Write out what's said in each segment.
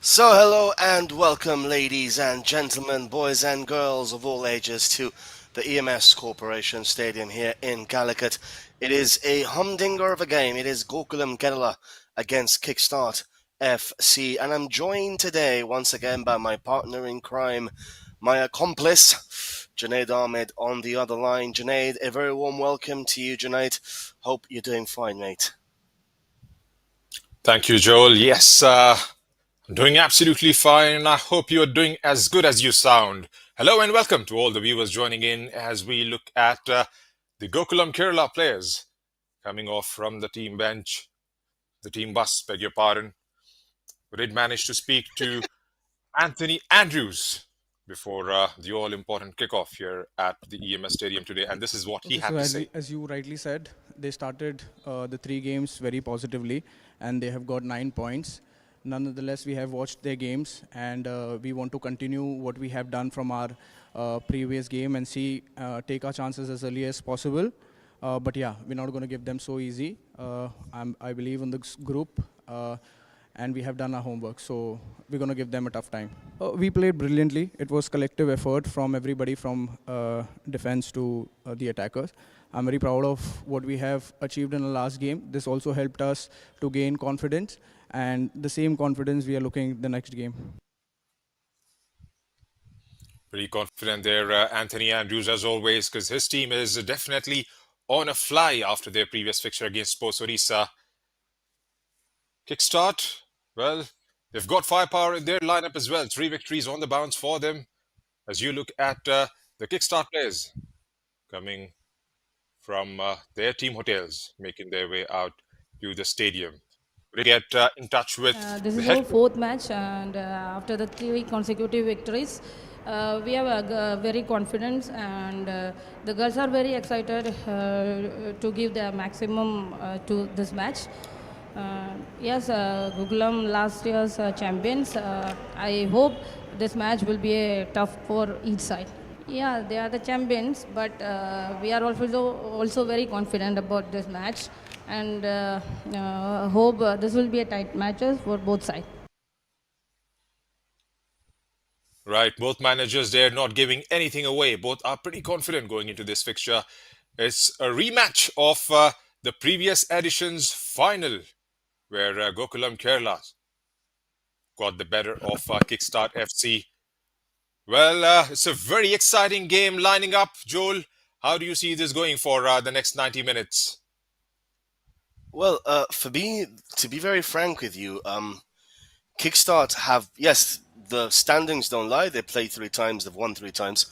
Hello and welcome, ladies and gentlemen, boys and girls of all ages, to the EMS Corporation Stadium here in Calicut. It is a humdinger of a game. It is Gokulam Kerala against Kickstart FC, and I'm joined today once again by my partner in crime, my accomplice, Junaid Ahmed, on the other line. Junaid, a very warm welcome to you, Junaid. Hope you're doing fine, mate. Thank you, Joel. Yes, I'm doing absolutely fine. I hope you're doing as good as you sound. Hello and welcome to all the viewers joining in as we look at the Gokulam Kerala players coming off from the team bench, the team bus, beg your pardon. We did manage to speak to Anthony Andrews before the all important kickoff here at the EMS Stadium today, and this is what he Okay, had so to as, say. as you rightly said, they started the three games very positively and they have got 9 points. Nonetheless, we have watched their games and we want to continue what we have done from our previous game and take our chances as early as possible. But yeah, we're not going to give them so easy. I believe in this group. And we have done our homework. So we're going to give them a tough time. We played brilliantly. It was collective effort from everybody from defense to the attackers. I'm very proud of what we have achieved in the last game. This also helped us to gain confidence, and the same confidence we are looking the next game. Pretty confident there, Anthony Andrews, as always, because his team is definitely on a fly after their previous fixture against Sports Orissa. Kickstart, well, they've got firepower in their lineup as well. 3 victories on the bounce for them. As you look at the Kickstart players coming from their team hotels, making their way out to the stadium. We get in touch with This the is head our coach. fourth match, and after the three consecutive victories, we are very confident, and the girls are very excited to give their maximum to this match. Yes, Gokulam last year's champions. I hope this match will be a tough for each side. Yeah, they are the champions, but we are also very confident about this match, and hope this will be a tight matches for both sides. Right, both managers, they're not giving anything away. Both are pretty confident going into this fixture. It's a rematch of the previous edition's final, where Gokulam Kerala got the better of Kickstart FC. Well, it's a very exciting game lining up, Joel. How do you see this going for the next 90 minutes? For me, to be very frank with you, Kickstart have, yes, the standings don't lie. They played three times, they've won three times,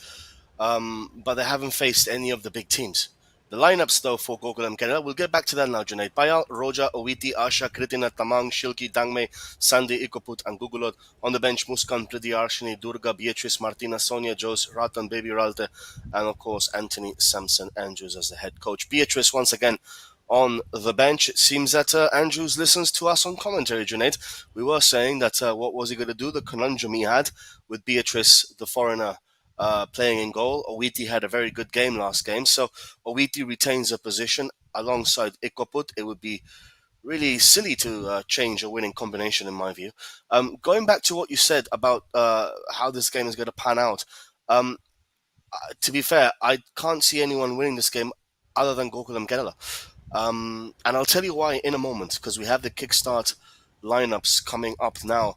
but they haven't faced any of the big teams. The lineups, though, for Gokulam Kerala, we'll get back to that now, Junaid. Payal, Roja, Owiti, Asha, Kritina, Tamang, Shilki, Dangme, Sandy, Ikoput, and Gugulot. On the bench, Muskan, Priti, Arshini, Durga, Beatrice, Martina, Sonia, Jose, Ratan, Baby Ralte, and of course, Anthony Sampson Andrews as the head coach. Beatrice, once again, on the bench. It seems that Andrews listens to us on commentary, Junaid. We were saying that what was he going to do? The conundrum he had with Beatrice, the foreigner, playing in goal. Owiti had a very good game last game, so Owiti retains a position alongside Ikoput. It would be really silly to change a winning combination, in my view. Going back to what you said about how this game is going to pan out, um, to be fair, I can't see anyone winning this game other than Gokulam Kerala. And I'll tell you why in a moment, because we have the Kickstart lineups coming up now.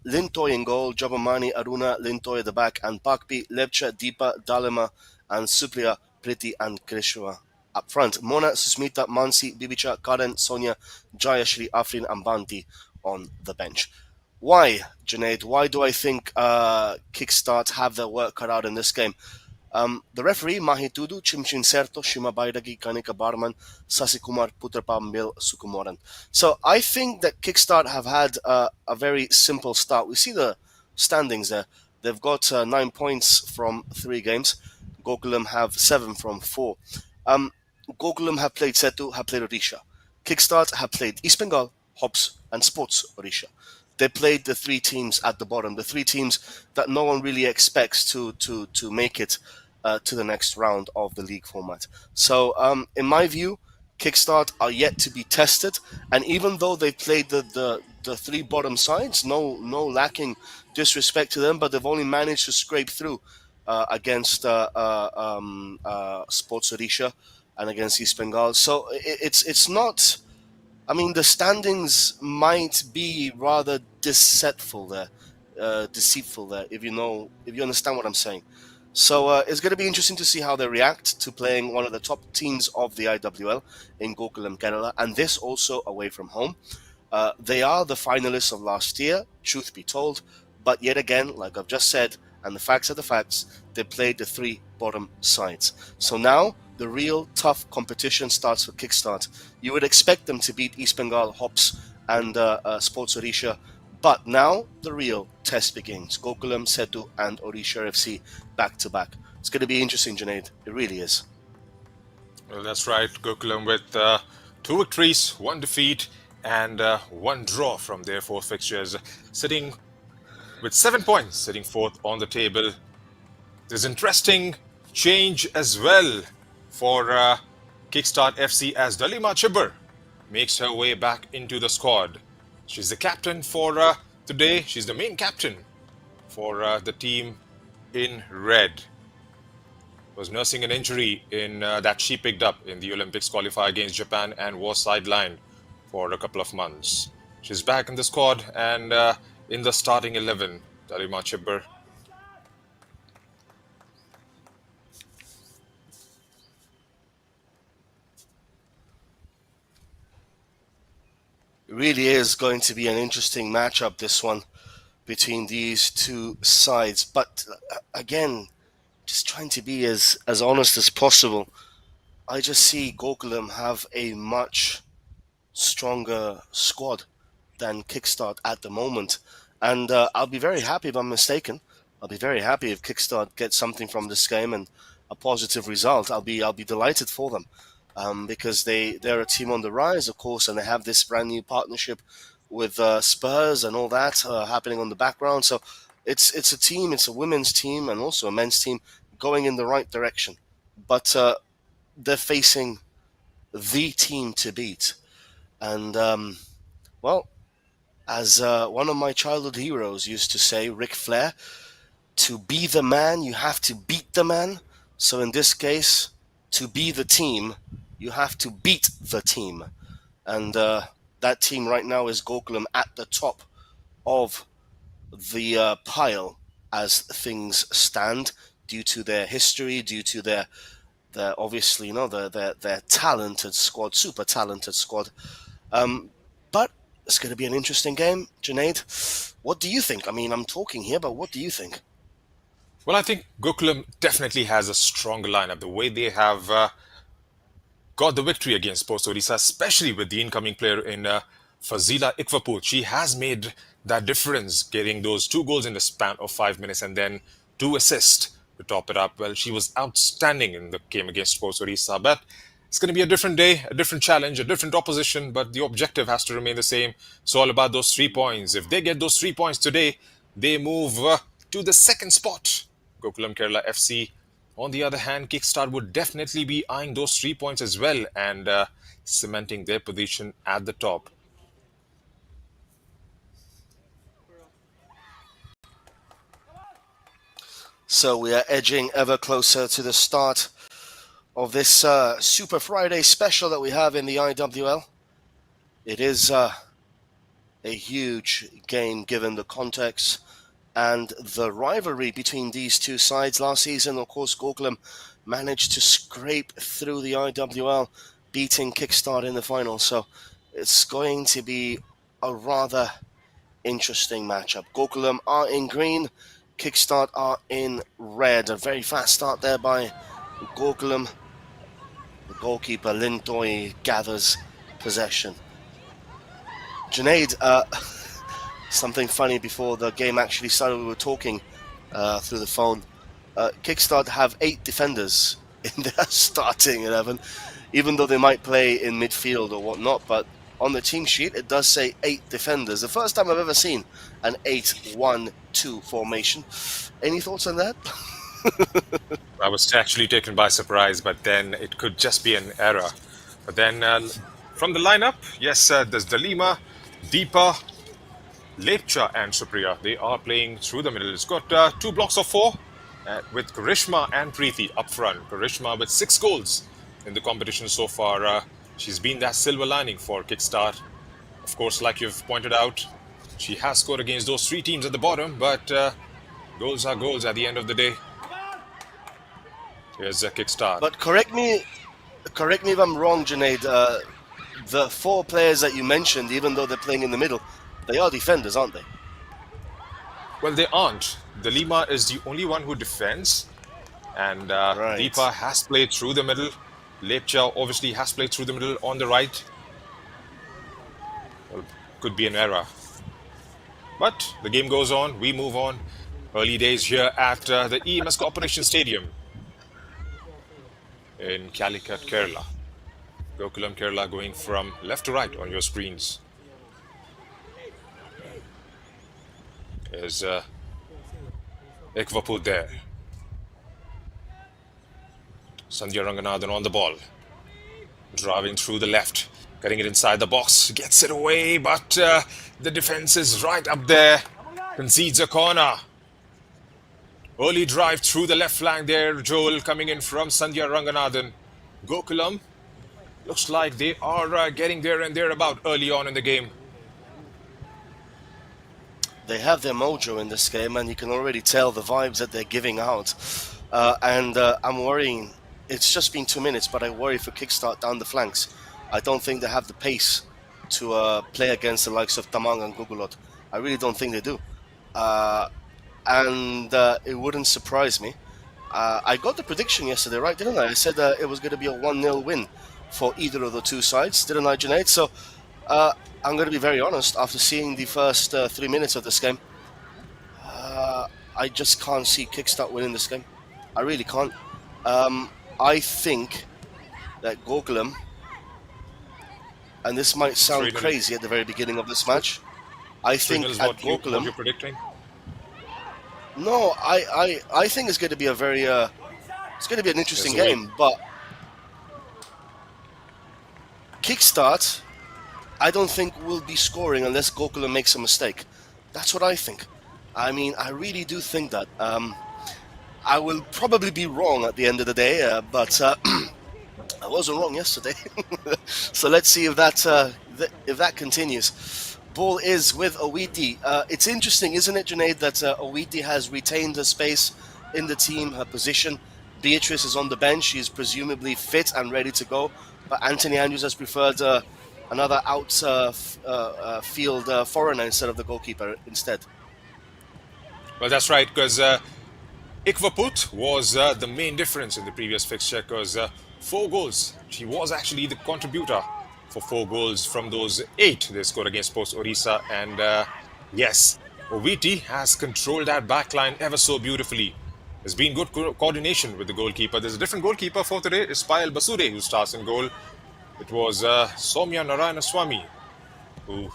Lintoy in goal, Jabamani, Aruna, Lintoy at the back, and Pakpi, Lepcha, Deepa, Dalema, and Supriya, Priti, and Krishna up front. Mona, Susmita, Mansi, Bibicha, Karen, Sonia, Jayashri, Afrin, and Banti on the bench. Why, Junaid? Why do I think Kickstart have their work cut out in this game? The referee, Mahitudu, Chimchin Serto, Shima Baidagi, Kanika Barman, Sasikumar, Putrapambil, Sukumoran. So I think that Kickstart have had a very simple start. We see the standings there. They've got 9 points from three games. Gokulam have seven from four. Um, Gokulam have played Setu, have played Odisha. Kickstart have played East Bengal, Hops, and Sports Odisha. They played the three teams at the bottom, the three teams that no one really expects to make it to the next round of the league format. So, in my view, Kickstart are yet to be tested, and even though they played the three bottom sides. No lacking disrespect to them, but they've only managed to scrape through against Sports Odisha and against East Bengal. So it's not. I mean, the standings might be rather deceitful there. If you understand what I'm saying. So it's going to be interesting to see how they react to playing one of the top teams of the IWL in Gokulam, Kerala, and this also away from home. They are the finalists of last year, truth be told, but yet again, like I've just said, and the facts are the facts, they played the three bottom sides. So now the real tough competition starts for Kickstart. You would expect them to beat East Bengal, Hops, and Sports Odisha, but now the real test begins. Gokulam, Setu, and Odisha FC back to back. It's going to be interesting, Junaid. It really is. Well, that's right. Gokulam with 2 victories, 1 defeat, and 1 draw from their 4 fixtures, sitting with 7 points, sitting fourth on the table. There's interesting change as well for Kickstart FC as Dalima Chibber makes her way back into the squad. She's the captain for today. She's the main captain for the team in red. Was nursing an injury in that she picked up in the Olympics qualifier against Japan and was sidelined for a couple of months. She's back in the squad and in the starting 11, Dalima Chibber. It really is going to be an interesting matchup, this one, between these two sides. But again, just trying to be as honest as possible, I just see Gokulam have a much stronger squad than Kickstart at the moment. And I'll be very happy if I'm mistaken. I'll be very happy if Kickstart gets something from this game and a positive result. I'll be delighted for them. Because they're a team on the rise, of course, and they have this brand new partnership with Spurs and all that happening on the background. So it's a team, it's a women's team and also a men's team going in the right direction. But they're facing the team to beat. And, well, as one of my childhood heroes used to say, Ric Flair, to be the man, you have to beat the man. So in this case, to be the team, you have to beat the team. And that team right now is Gokulam at the top of the pile as things stand, due to their history, due to their obviously, their talented squad, super talented squad. But it's going to be an interesting game. Junaid, what do you think? I mean, I'm talking here, but what do you think? Well, I think Gokulam definitely has a stronger lineup. The way they have got the victory against Sports Odisha, especially with the incoming player in Fazila Ikwaput. She has made that difference, getting those 2 goals in the span of 5 minutes and then 2 assists to top it up. Well, she was outstanding in the game against Sports Odisha. But it's going to be a different day, a different challenge, a different opposition, but the objective has to remain the same. It's all about those 3 points. If they get those 3 points today, they move to the second spot. Gokulam Kerala FC. On the other hand, Kickstart would definitely be eyeing those 3 points as well and cementing their position at the top. So we are edging ever closer to the start of this Super Friday special that we have in the IWL. It is a huge game given the context and the rivalry between these two sides. Last season, of course, Gokulam managed to scrape through the IWL, beating Kickstart in the final. So it's going to be a rather interesting matchup. Gokulam are in green, Kickstart are in red. A very fast start there by Gokulam. The goalkeeper, Lin Doi, gathers possession. Junaid, something funny before the game actually started. We were talking through the phone. Kickstart have 8 defenders in their starting 11, even though they might play in midfield or whatnot. But on the team sheet, it does say 8 defenders. The first time I've ever seen an 8-1-2 formation. Any thoughts on that? I was actually taken by surprise, but then it could just be an error. But then from the lineup, yes, there's Dalima, Deepa, Lepcha and Supriya, they are playing through the middle. It's got 2 blocks of 4 with Karishma and Preeti up front. Karishma with 6 goals in the competition so far. She's been that silver lining for Kickstart. Of course, like you've pointed out, she has scored against those 3 teams at the bottom, but goals are goals at the end of the day. Here's a Kickstart. But correct me if I'm wrong, Junaid. The 4 players that you mentioned, even though they're playing in the middle, they are defenders, aren't they? Well, they aren't. The Lima is the only one who defends, and Right. Deepa has played through the middle. Lepcha obviously has played through the middle on the right. Well, could be an error. But the game goes on, we move on. Early days here at the EMS Corporation Stadium in Calicut, Kerala. Gokulam, Kerala going from left to right on your screens. There's Ekvapu there. Sandhya Ranganathan on the ball. Driving through the left. Getting it inside the box. Gets it away, but the defense is right up there. Concedes a corner. Early drive through the left flank there. Joel coming in from Sandhya Ranganathan. Gokulam. Looks like they are getting there and thereabout early on in the game. They have their mojo in this game, and you can already tell the vibes that they're giving out. I'm worrying. It's just been 2 minutes, but I worry for Kickstart down the flanks. I don't think they have the pace to play against the likes of Tamang and Gugulot. I really don't think they do. And it wouldn't surprise me. I got the prediction yesterday, right, didn't I? I said it was going to be a 1-0 win for either of the 2 sides, didn't I, Junaid? So I'm going to be very honest. After seeing the first 3 minutes of this game, I just can't see Kickstart winning this game. I really can't. I think that Gokulam, and this might sound crazy at the very beginning of this match, I think at What Gokulam. you're predicting? No, I think it's going to be a very it's going to be an interesting Yes, game, but Kickstart, I don't think will be scoring unless Gokulam makes a mistake. That's what I think. I mean, I really do think that. I will probably be wrong at the end of the day, but I wasn't wrong yesterday. So let's see if that continues. Ball is with Owiti. It's interesting, isn't it, Junaid, that Owiti has retained her space in the team, her position. Beatrice is on the bench. She is presumably fit and ready to go. But Anthony Andrews has preferred another field foreigner instead of the goalkeeper instead. Well, that's right, because Ikvaput was the main difference in the previous fixture, because 4 goals. She was actually the contributor for 4 goals from those 8 they scored against Post Orissa. And yes, Oviti has controlled that backline ever so beautifully. There's been good coordination with the goalkeeper. There's a different goalkeeper for today. It's Payal Basude who starts in goal. It was Soumya Narayanaswamy who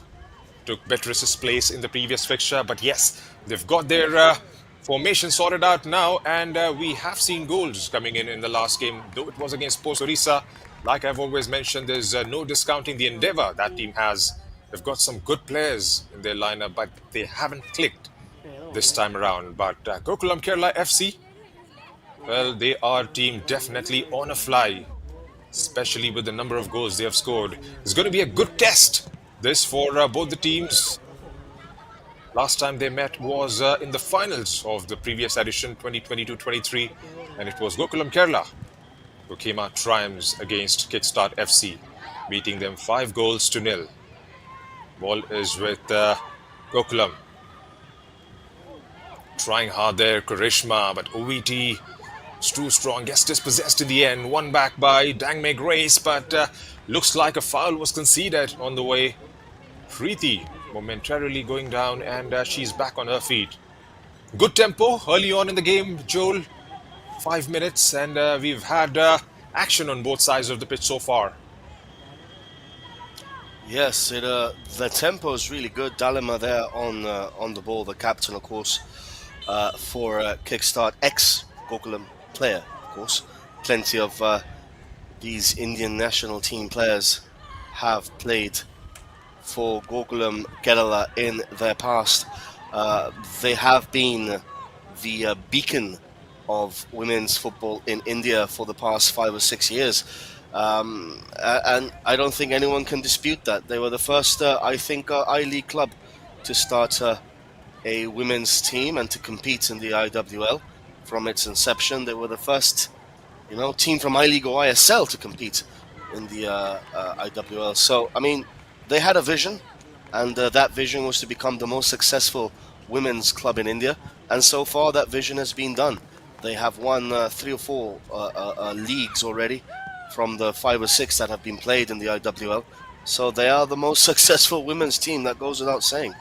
took Beatrice's place in the previous fixture. But yes, they've got their formation sorted out now, and we have seen goals coming in the last game, though it was against Post Orissa. Like I've always mentioned, there's no discounting the endeavour that team has. They've got some good players in their lineup, but they haven't clicked this time around. But Gokulam Kerala FC, well, they are a team definitely on a fly, especially with the number of goals they have scored. It's going to be a good test, this, for both the teams. Last time they met was in the finals of the previous edition, 2022-23, and it was Gokulam Kerala who came out triumphs against Kickstart FC, beating them 5-0. Ball is with Gokulam. Trying hard there, Karishma, but Oviti is too strong, gets dispossessed in the end. One back by Dangme Grace, but looks like a foul was conceded on the way. Preeti momentarily going down, and she's back on her feet. Good tempo early on in the game, Joel. 5 minutes, and we've had action on both sides of the pitch so far. Yes, the tempo is really good. Dalima there on the ball, the captain, of course, for Kickstart, ex-Gokulam player, of course. Plenty of these Indian national team players have played for Gokulam Kerala in their past. Uh, they have been the beacon of women's football in India for the past 5 or 6 years. And I don't think anyone can dispute that. They were the first, I think, I League club to start a women's team and to compete in the IWL from its inception. They were the first, team from I League or ISL to compete in the IWL. So, I mean, they had a vision, and that vision was to become the most successful women's club in India. And so far, that vision has been done. They have won 3 or 4 leagues already from the 5 or 6 that have been played in the IWL. So they are the most successful women's team, that goes without saying.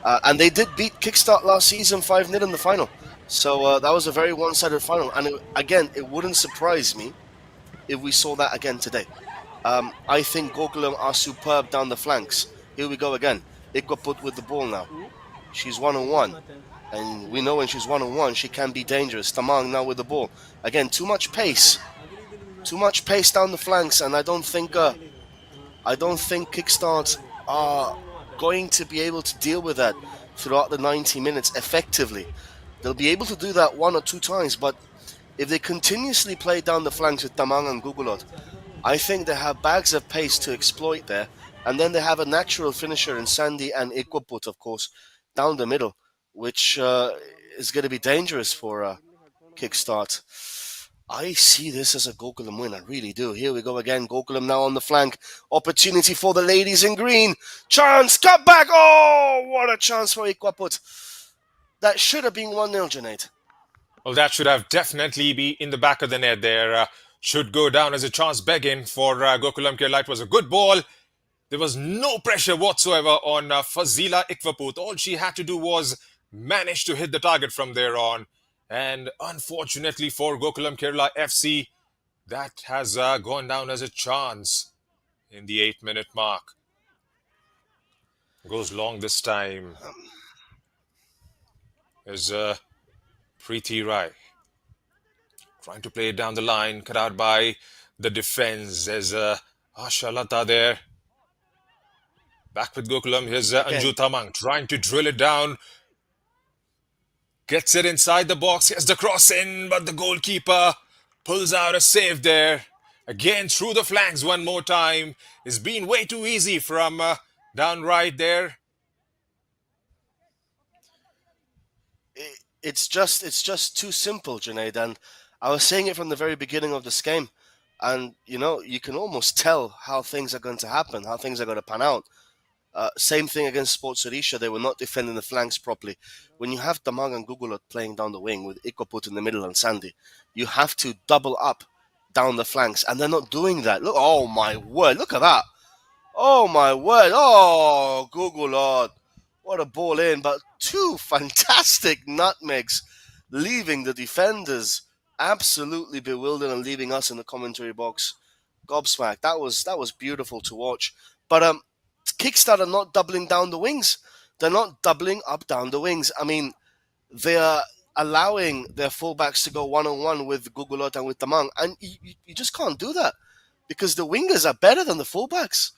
And they did beat Kickstart last season 5-0 in the final. So that was a very one-sided final. And again, it wouldn't surprise me if we saw that again today. I think Gokulam are superb down the flanks. Here we go again. Ikwaput with the ball now. She's 1-on-1. And we know when she's 1-on-1, she can be dangerous. Tamang now with the ball. Again, too much pace. Too much pace down the flanks. And I don't think Kickstart are going to be able to deal with that throughout the 90 minutes effectively. They'll be able to do that 1 or 2 times, but if they continuously play down the flanks with Tamang and Gugulot, I think they have bags of pace to exploit there. And then they have a natural finisher in Sandy and Ikwaput, of course, down the middle, which is going to be dangerous for Kickstart. I see this as a Gokulam win. I really do. Here we go again. Gokulam now on the flank. Opportunity for the ladies in green. Chance. Cut back. Oh, what a chance for Ikwaput. That should have been 1-0, Junaid. Well, that should have definitely be in the back of the net there. Should go down as a chance begging for Gokulam Kerala. It was a good ball. There was no pressure whatsoever on Fazila Ikwaput. All she had to do was manage to hit the target from there on. And unfortunately for Gokulam Kerala FC, that has gone down as a chance in the 8-minute mark. Goes long this time. Is Preeti Rai trying to play it down the line, cut out by the defense. There's Asha Lata there. Back with Gokulam. Here's Anju Tamang trying to drill it down. Gets it inside the box. Here's the cross in, but the goalkeeper pulls out a save there. Again, through the flanks one more time. It's been way too easy from down right there. It's just too simple, Junaid. And I was saying it from the very beginning of this game. And, you can almost tell how things are going to happen, how things are going to pan out. Same thing against Sports Orisha. They were not defending the flanks properly. When you have Damang and Gugulot playing down the wing with Ikwaput in the middle and Sandy, you have to double up down the flanks, and they're not doing that. Look, oh my word, look at that. Oh my word, oh Gugulot. What a ball in, but 2 fantastic nutmegs, leaving the defenders absolutely bewildered and leaving us in the commentary box gobsmacked. That was beautiful to watch. But Kickstart are not doubling down the wings. They're not doubling up down the wings. I mean, they are allowing their fullbacks to go 1-on-1 with Gugulot and with Tamang, and you just can't do that because the wingers are better than the fullbacks.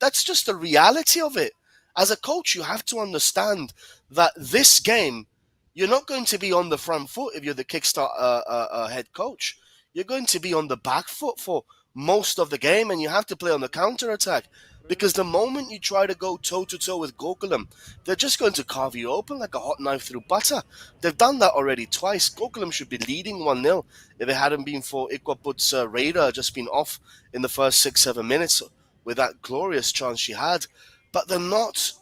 That's just the reality of it. As a coach, you have to understand that this game, you're not going to be on the front foot if you're the Kickstart head coach. You're going to be on the back foot for most of the game, and you have to play on the counter-attack. Because the moment you try to go toe-to-toe with Gokulam, they're just going to carve you open like a hot knife through butter. They've done that already twice. Gokulam should be leading 1-0 if it hadn't been for Ikwaput's radar just been off in the first 6-7 minutes with that glorious chance she had. But they're not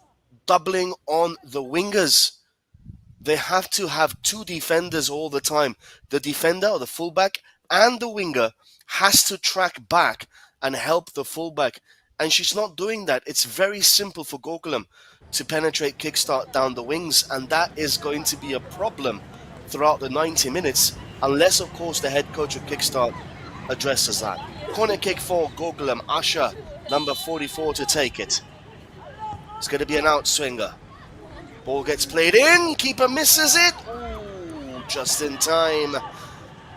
doubling on the wingers. They have to have 2 defenders all the time. The defender or the fullback and the winger has to track back and help the fullback. And she's not doing that. It's very simple for Gokulam to penetrate Kickstart down the wings, and that is going to be a problem throughout the 90 minutes, unless, of course, the head coach of Kickstart addresses that. Corner kick for Gokulam. Asha, number 44, to take it. It's going to be an outswinger. Ball gets played in. Keeper misses it. Ooh, just in time.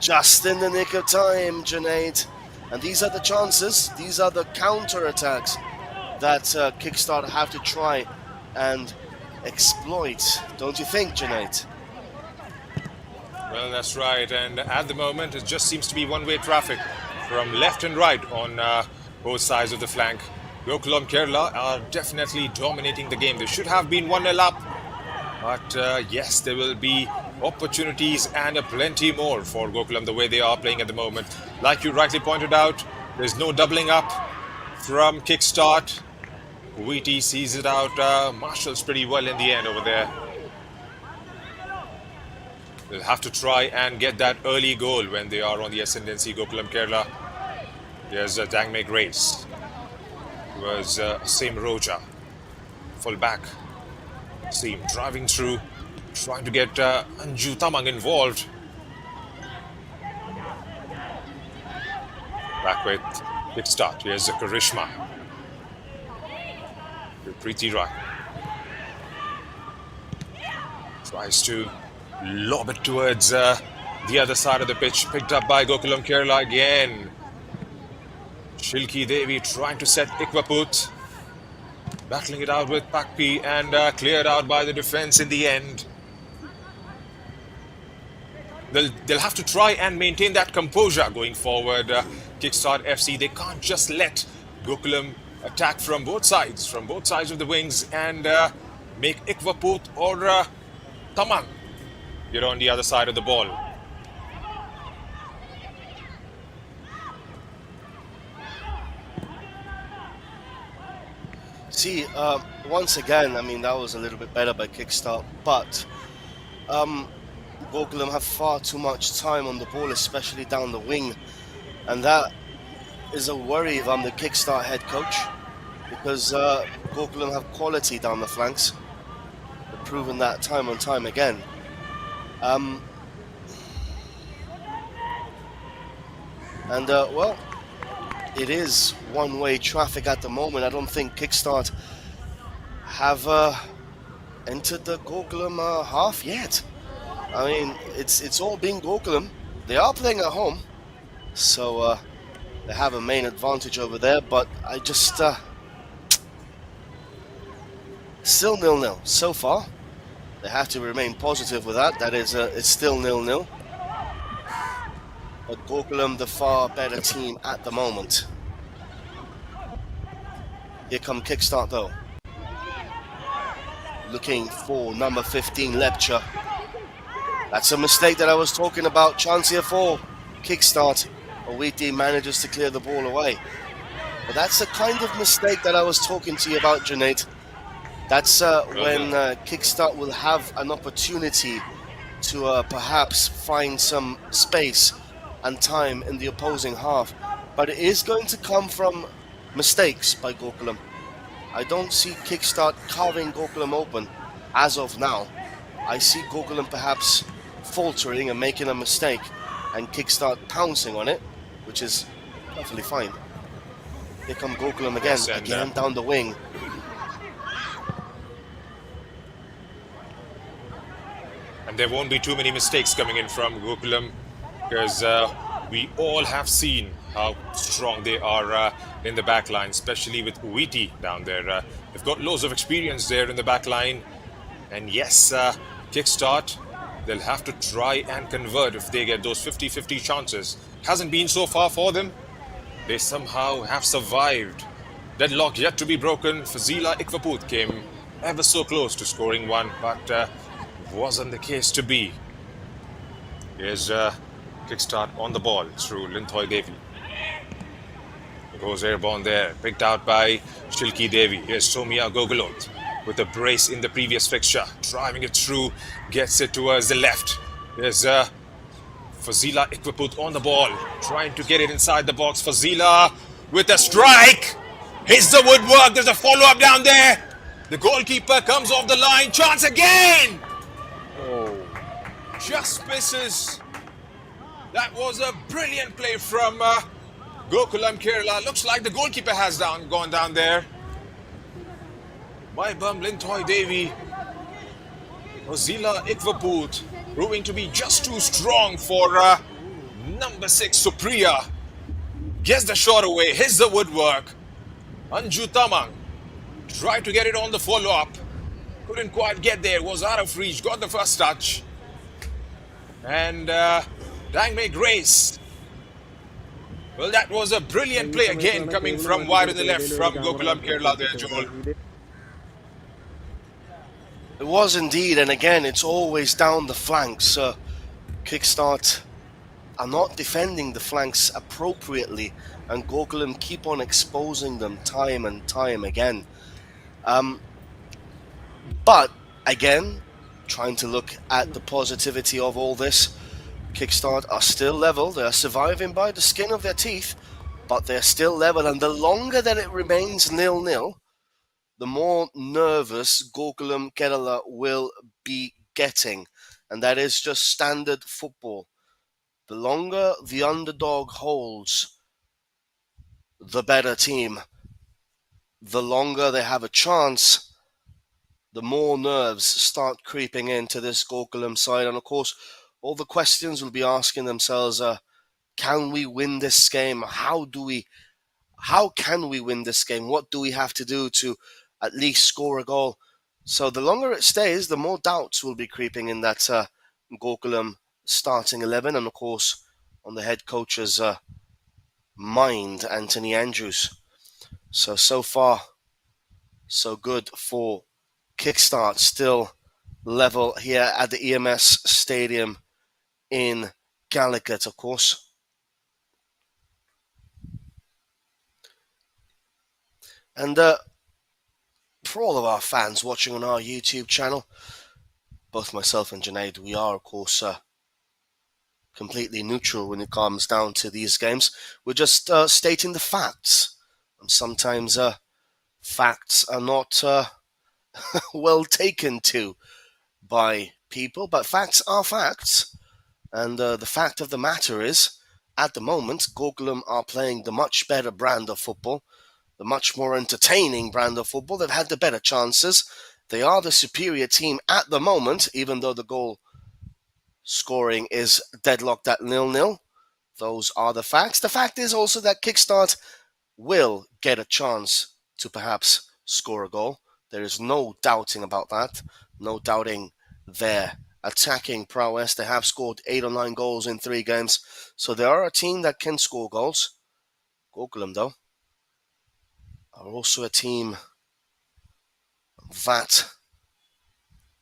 Just in the nick of time, Junaid. And these are the chances. These are the counter-attacks that Kickstart have to try and exploit, don't you think, Junaid? Well, that's right. And at the moment, it just seems to be one-way traffic from left and right on both sides of the flank. Gokulam Kerala are definitely dominating the game. They should have been 1-0 up. But yes, there will be opportunities and a plenty more for Gokulam the way they are playing at the moment. Like you rightly pointed out, there's no doubling up from Kickstart. Wheaty sees it out. Marshall's pretty well in the end over there. They'll have to try and get that early goal when they are on the ascendancy, Gokulam Kerala. There's Dangme Grace. It was Sim Roja, full back. Sim driving through, trying to get Anju Tamang involved. Back with Kickstart. Here's the Karishma. Preeti Rai. Tries to lob it towards the other side of the pitch. Picked up by Gokulam Kerala again. Shilki Devi trying to set Ikwaput. Battling it out with Pakpi and cleared out by the defense in the end. They'll have to try and maintain that composure going forward. Kickstart FC, they can't just let Gokulam attack from both sides of the wings and make Ikwaput or Tamang get on the other side of the ball. See, once again, I mean, that was a little bit better by Kickstart, but Gokulam have far too much time on the ball, especially down the wing, and that is a worry if I'm the Kickstart head coach, because Gokulam have quality down the flanks. They've proven that time and time again. Well, it is one-way traffic at the moment. I don't think Kickstart have entered the Gokulam half yet. I mean, it's all been Gokulam. They are playing at home, so they have a main advantage over there. But I just still 0-0 so far. They have to remain positive with that. That is, it's still 0-0. But Gokulam, the far better team at the moment. Here come Kickstart though. Looking for number 15, Lepcha. That's a mistake that I was talking about. Chance here for Kickstart. Owiti manages to clear the ball away. But that's the kind of mistake that I was talking to you about, Junaid. That's when Kickstart will have an opportunity to perhaps find some space and time in the opposing half. But it is going to come from mistakes by Gokulam. I don't see Kickstart carving Gokulam open as of now. I see Gokulam perhaps faltering and making a mistake and Kickstart pouncing on it, which is perfectly fine. Here come Gokulam again, again down the wing. And there won't be too many mistakes coming in from Gokulam, because we all have seen how strong they are in the back line, especially with Wheaty down there. They've got loads of experience there in the back line. And yes, Kickstart, they'll have to try and convert if they get those 50-50 chances. Hasn't been so far for them. They somehow have survived. Deadlock yet to be broken. Fazila Ikwaput came ever so close to scoring one, but wasn't the case to be. Here's Kickstart on the ball through Linthoi Devi. It goes airborne there, picked out by Shilki Devi. Here's Somia Gogolot with a brace in the previous fixture, driving it through, gets it towards the left. There's Fazila Ikwaput on the ball, trying to get it inside the box. Fazila with a strike, hits the woodwork. There's a follow-up down there. The goalkeeper comes off the line. Chance again. Oh, just misses. That was a brilliant play from Gokulam Kerala. Looks like the goalkeeper has gone down there. Maibam Linthoi Devi. Fazila Ikwaput proving to be just too strong for number 6 Supriya. Gets the shot away, hits the woodwork. Anju Tamang Tried to get it on the follow up. Couldn't quite get there. Was out of reach. Got the first touch. And Dang made grace. Well, that was a brilliant play again coming from wide on the left from Gokulam Kerala there, Joel. It was indeed, and again, it's always down the flanks. Kickstart are not defending the flanks appropriately, and Gokulam keep on exposing them time and time again. But again, trying to look at the positivity of all this, Kickstart are still level. They are surviving by the skin of their teeth, but they're still level. And the longer that it remains 0-0, the more nervous Gokulam Kerala will be getting. And that is just standard football. The longer the underdog holds the better team, the longer they have a chance, the more nerves start creeping into this Gokulam side. And of course, all the questions will be asking themselves, can we win this game? How can we win this game? What do we have to do to at least score a goal? So the longer it stays, the more doubts will be creeping in that Gokulam starting 11. And of course, on the head coach's mind, Anthony Andrews. So far, so good for Kickstart. Still level here at the EMS Stadium in Calicut, of course. And for all of our fans watching on our YouTube channel, both myself and Junaid, we are, of course, completely neutral when it comes down to these games. We're just stating the facts. And sometimes facts are not well taken to by people, but facts are facts. And the fact of the matter is, at the moment, Gokulam are playing the much better brand of football, the much more entertaining brand of football. They've had the better chances. They are the superior team at the moment, even though the goal scoring is deadlocked at 0-0. Those are the facts. The fact is also that Kickstart will get a chance to perhaps score a goal. There is no doubting about that. No doubting their attacking prowess. They have scored 8 or 9 goals in 3 games. So they are a team that can score goals. Gokulam, though, are also a team that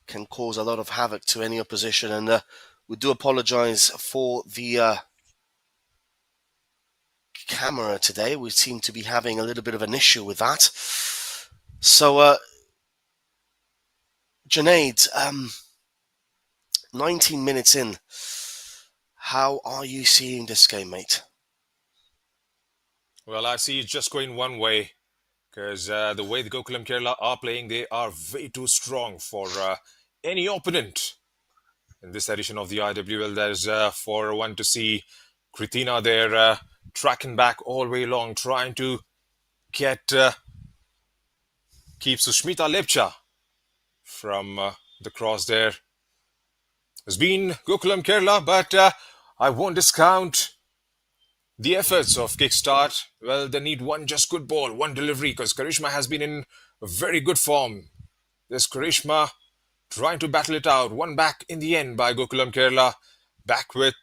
can cause a lot of havoc to any opposition. And we do apologize for the camera today. We seem to be having a little bit of an issue with that. So, Junaid, 19 minutes in, how are you seeing this game, mate? Well, I see it's just going one way because the way the Gokulam Kerala are playing, they are way too strong for any opponent. In this edition of the IWL, there's for one to see Kritina there tracking back all the way along, trying to get keep Sushmita Lepcha from the cross there. Has been Gokulam Kerala, but I won't discount the efforts of Kickstart. Well, they need one just good ball, one delivery, because Karishma has been in very good form. There's Karishma trying to battle it out. One back in the end by Gokulam Kerala. Back with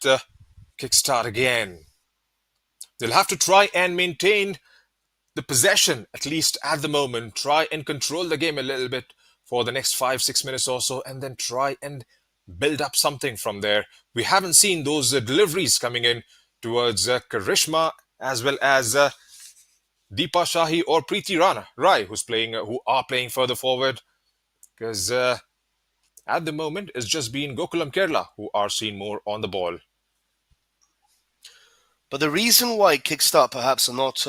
Kickstart again. They'll have to try and maintain the possession, at least at the moment. Try and control the game a little bit for the next 5-6 minutes or so, and then try and build up something from there. We haven't seen those deliveries coming in towards Karishma as well as Deepa Shahi or Preeti Rana Rai, who are playing further forward. Because at the moment, it's just been Gokulam Kerala who are seen more on the ball. But the reason why Kickstart perhaps are not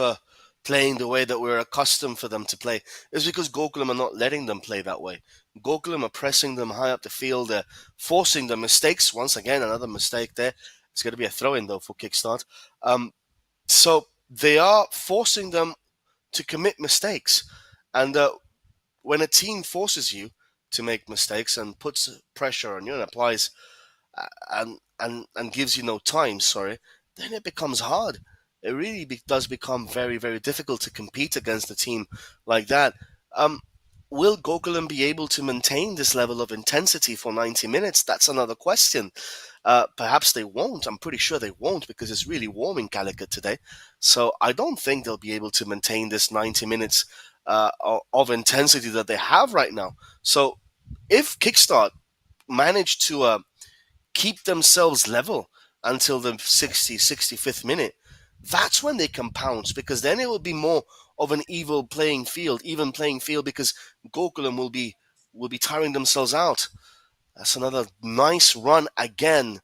playing the way that we're accustomed for them to play is because Gokulam are not letting them play that way. Gokulam are pressing them high up the field, forcing the mistakes. Once again, another mistake there. It's going to be a throw-in, though, for Kickstart. So they are forcing them to commit mistakes. And when a team forces you to make mistakes and puts pressure on you and applies and gives you no time, then it becomes hard. It really does become very, very difficult to compete against a team like that. will Gokulam be able to maintain this level of intensity for 90 minutes? That's another question. Perhaps they won't. I'm pretty sure they won't because it's really warm in Calicut today. So I don't think they'll be able to maintain this 90 minutes of intensity that they have right now. So if Kickstart manage to keep themselves level until the 65th minute, that's when they can pounce, because then it will be more of an even playing field, because Gokulam will be tiring themselves out. That's another nice run again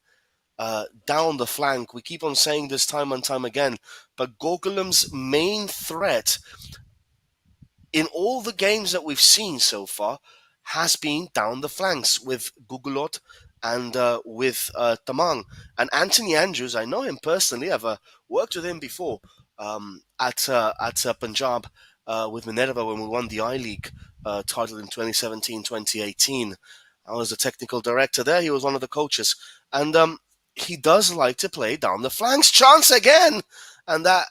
down the flank. We keep on saying this time and time again, but Gokulam's main threat in all the games that we've seen so far has been down the flanks with Gugulot and with Tamang. And Anthony Andrews, I know him personally. I've worked with him before at Punjab with Minerva when we won the I-League title in 2017-2018. I was the technical director there. He was one of the coaches. And he does like to play down the flanks. Chance again! And that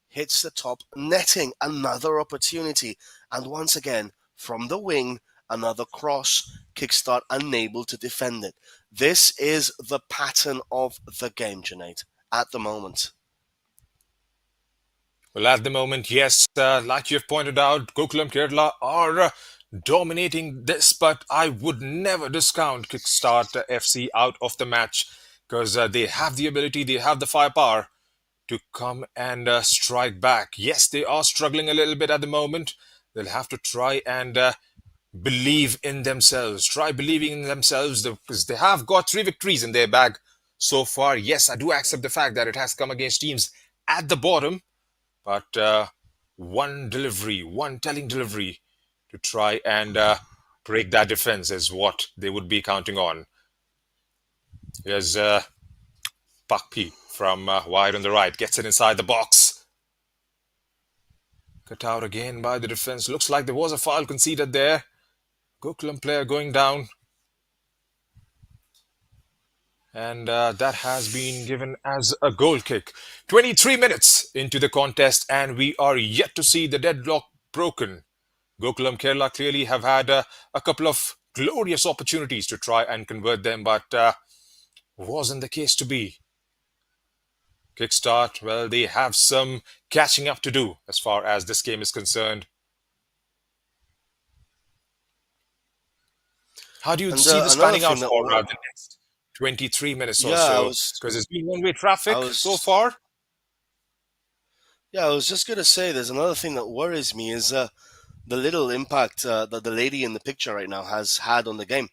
hits the top netting. Another opportunity. And once again, from the wing, another cross. Kickstart unable to defend it. This is the pattern of the game, Junaid, at the moment. Well, at the moment, yes, like you've pointed out, Gokulam Kerala are dominating this, but I would never discount Kickstart FC out of the match because they have the ability, they have the firepower to come and strike back. Yes, they are struggling a little bit at the moment. They'll have to try and believe in themselves. Try believing in themselves because they have got 3 victories in their bag so far. Yes, I do accept the fact that it has come against teams at the bottom, but one delivery, one telling delivery to try and break that defense is what they would be counting on. Here's Pak P from wide on the right, gets it inside the box. Cut out again by the defense. Looks like there was a foul conceded there. Gokulam player going down. And that has been given as a goal kick. 23 minutes into the contest, and we are yet to see the deadlock broken. Gokulam Kerala clearly have had a couple of glorious opportunities to try and convert them, but wasn't the case to be. Kickstart, well, they have some catching up to do as far as this game is concerned. How do you And see this another panning out thing that for the next 23 minutes or yeah, so? Because it's been one-way traffic I so was far. yeah, I was just gonna say, there's another thing that worries me is the little impact that the lady in the picture right now has had on the game.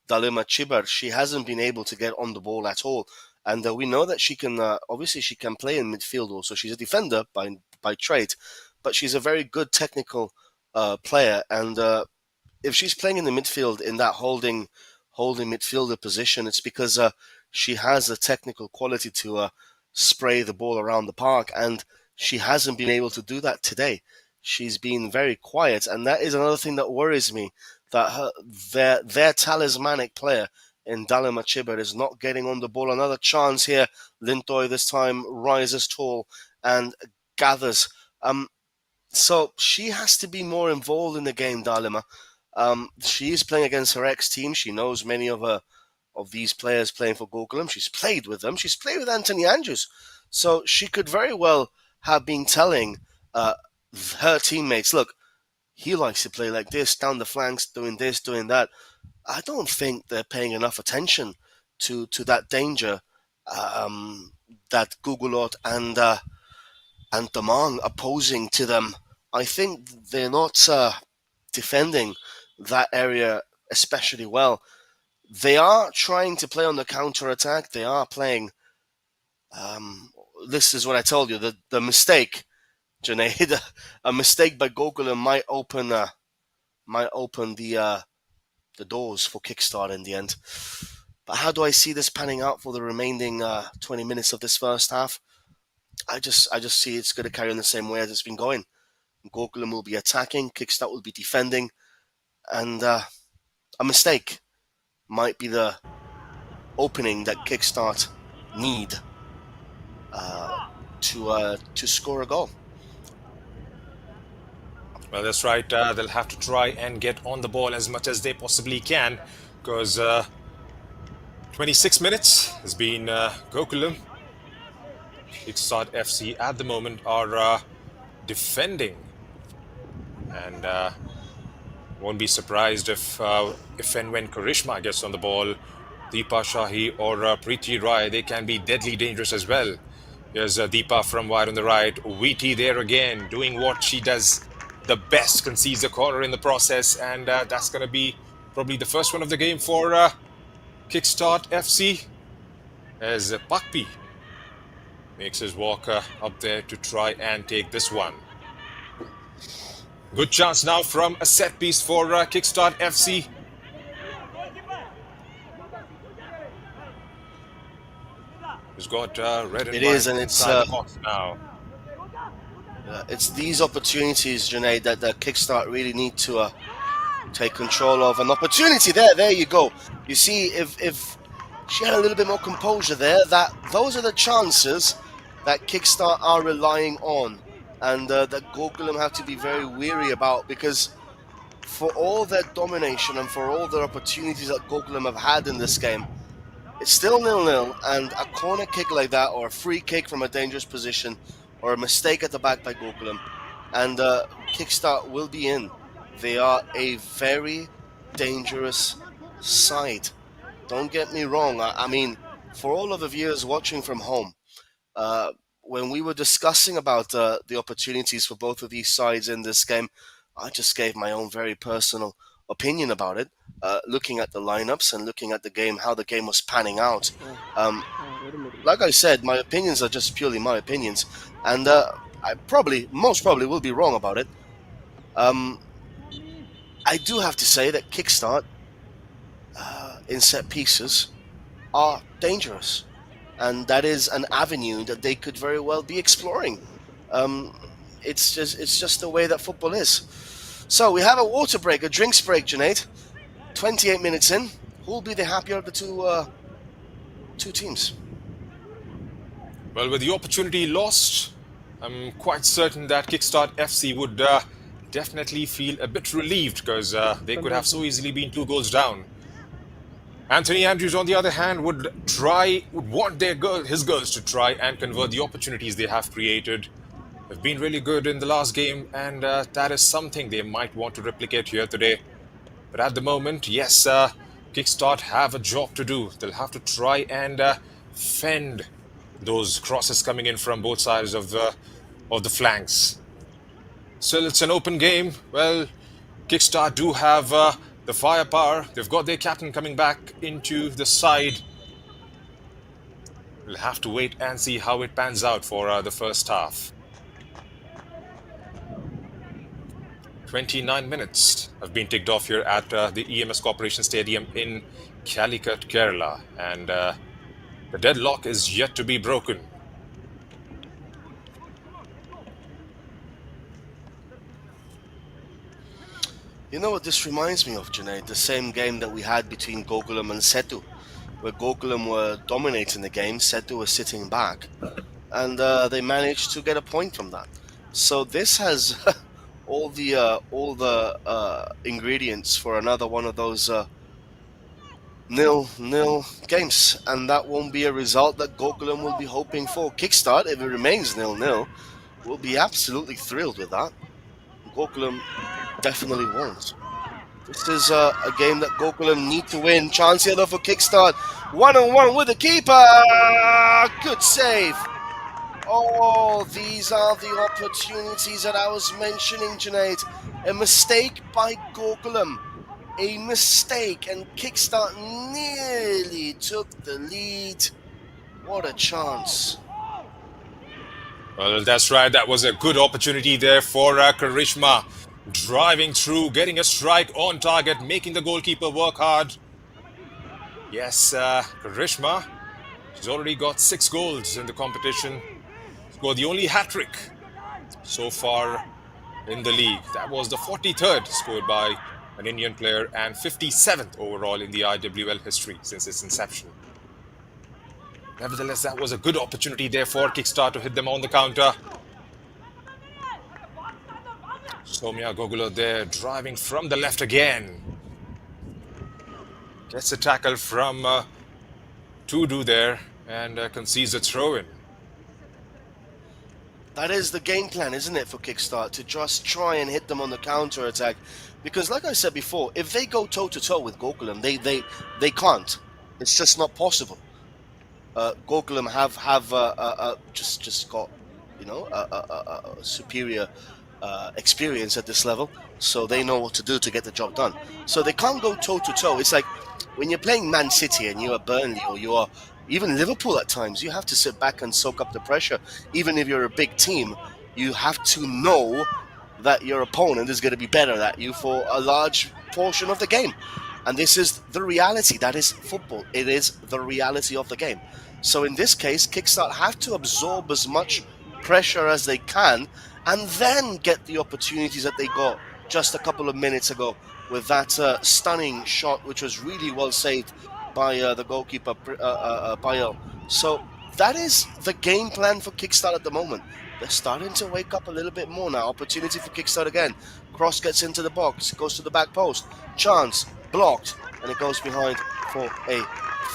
Dalima Chibar, she hasn't been able to get on the ball at all, and we know that she can. Obviously, she can play in midfield. Also, she's a defender by trade, but she's a very good technical player. And if she's playing in the midfield in that holding midfielder position, it's because she has the technical quality to spray the ball around the park, and she hasn't been able to do that today. She's been very quiet, and that is another thing that worries me. That their talismanic player in Dalima Chibar is not getting on the ball. Another chance here. Lintoy this time rises tall and gathers. So she has to be more involved in the game, Dalima. She is playing against her ex-team. She knows many of these players playing for Gokulam. She's played with them. She's played with Anthony Andrews. So she could very well have been telling her teammates, look, he likes to play like this, down the flanks, doing this, doing that. I don't think they're paying enough attention to that danger that Gugulot and Damang are posing to them. I think they're not defending that area especially well. They are trying to play on the counter attack. They are playing. This is what I told you. The mistake, Junaid, a mistake by Gokulam might open the doors for Kickstart in the end. But how do I see this panning out for the remaining 20 minutes of this first half? I just see it's going to carry on the same way as it's been going. Gokulam will be attacking, Kickstart will be defending, and a mistake might be the opening that Kickstart need to score a goal. Well, that's right. They'll have to try and get on the ball as much as they possibly can because 26 minutes has been Gokulam. Kickstart FC at the moment are defending, and won't be surprised if and when Karishma gets on the ball, Deepa Shahi or Preeti Rai, they can be deadly dangerous as well. Here's Deepa from wide on the right. Weety there again, doing what she does the best, concedes a corner in the process, and that's going to be probably the first one of the game for Kickstart FC as Pakpi makes his walk up there to try and take this one. Good chance now from a set piece for Kickstart FC. He's got red and It white is, and inside the box now. it's these opportunities, Junaid, that the Kickstart really need to take control of. An opportunity there you go. You see, if she had a little bit more composure there, those are the chances that Kickstart are relying on, and that Gokulam have to be very weary about, because for all their domination and for all their opportunities that Gokulam have had in this game, it's still 0-0, and a corner kick like that, or a free kick from a dangerous position, or a mistake at the back by Gokulam, and Kickstart will be in. They are a very dangerous side. Don't get me wrong. I mean, for all of the viewers watching from home, when we were discussing about the opportunities for both of these sides in this game, I just gave my own very personal opinion about it, looking at the lineups and looking at the game, how the game was panning out. Like I said, my opinions are just purely my opinions, and I most probably will be wrong about it. I do have to say that Kickstart in set pieces are dangerous, and that is an avenue that they could very well be exploring. It's just the way that football is. So we have a water break, a drinks break, Junaid. 28 minutes in. Who will be the happier of the two teams? Well, with the opportunity lost, I'm quite certain that Kickstart FC would definitely feel a bit relieved because they could have so easily been 2 goals down. Anthony Andrews, on the other hand, would want his girls to try and convert the opportunities they have created. They've been really good in the last game, and that is something they might want to replicate here today. But at the moment, yes, Kickstart have a job to do. They'll have to try and fend those crosses coming in from both sides of the flanks. Still, it's an open game. Well, Kickstart do have the firepower. They've got their captain coming back into the side. We'll have to wait and see how it pans out for the first half. 29 minutes have been ticked off here at the EMS Corporation Stadium in Calicut, Kerala, and the deadlock is yet to be broken. You know what this reminds me of, Junaid? The same game that we had between Gokulam and Setu, where Gokulam were dominating the game, Setu was sitting back, and they managed to get a point from that. So this has all the ingredients for another one of those 0-0 games, and that won't be a result that Gokulam will be hoping for. Kickstart, if it remains 0-0, will be absolutely thrilled with that. Gokulam definitely won't. This is a game that Gokulam need to win. Chance here though for Kickstart. 1-on-1 with the keeper. Good save. Oh, these are the opportunities that I was mentioning, Junaid. A mistake by Gokulam. A mistake, and Kickstart nearly took the lead. What a chance. Well, that's right. That was a good opportunity there for Karishma. Driving through, getting a strike on target, making the goalkeeper work hard. Yes, Karishma, she's already got 6 goals in the competition. Scored the only hat-trick so far in the league. That was the 43rd scored by an Indian player and 57th overall in the IWL history since its inception. Nevertheless, that was a good opportunity there for Kickstart to hit them on the counter. Soumya Gogula there, driving from the left again. Gets a tackle from Tudu there and concedes a throw in. That is the game plan, isn't it, for Kickstart, to just try and hit them on the counter attack? Because, like I said before, if they go toe to toe with Gokulam, they can't. It's just not possible. Gokulam have just got a superior experience at this level, so they know what to do to get the job done. So they can't go toe to toe. It's like when you're playing Man City and you are Burnley or you are even Liverpool at times, you have to sit back and soak up the pressure. Even if you're a big team, you have to know that your opponent is going to be better at you for a large portion of the game. And this is the reality. That is football. It is the reality of the game. So in this case, Kickstart have to absorb as much pressure as they can and then get the opportunities that they got just a couple of minutes ago with that stunning shot, which was really well saved by the goalkeeper, Bayel. So that is the game plan for Kickstart at the moment. They're starting to wake up a little bit more now. Opportunity for Kickstart again. Cross gets into the box, goes to the back post. Chance, blocked, and it goes behind for a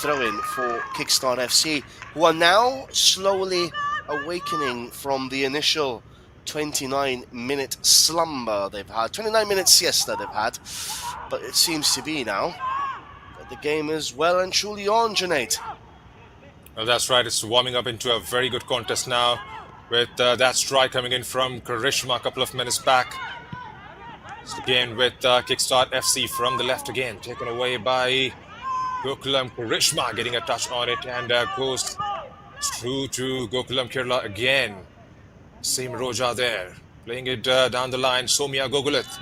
throw-in for Kickstart FC, who are now slowly awakening from the initial 29-minute slumber they've had, 29-minute siesta they've had, but it seems to be now that the game is well and truly on, Junaid. Well, that's right. It's warming up into a very good contest now with that strike coming in from Karishma a couple of minutes back. Again with Kickstart FC from the left again, taken away by Gokulam. Karishma getting a touch on it and goes through to Gokulam Kerala again. Same Roja there, playing it down the line. Soumya Gogulath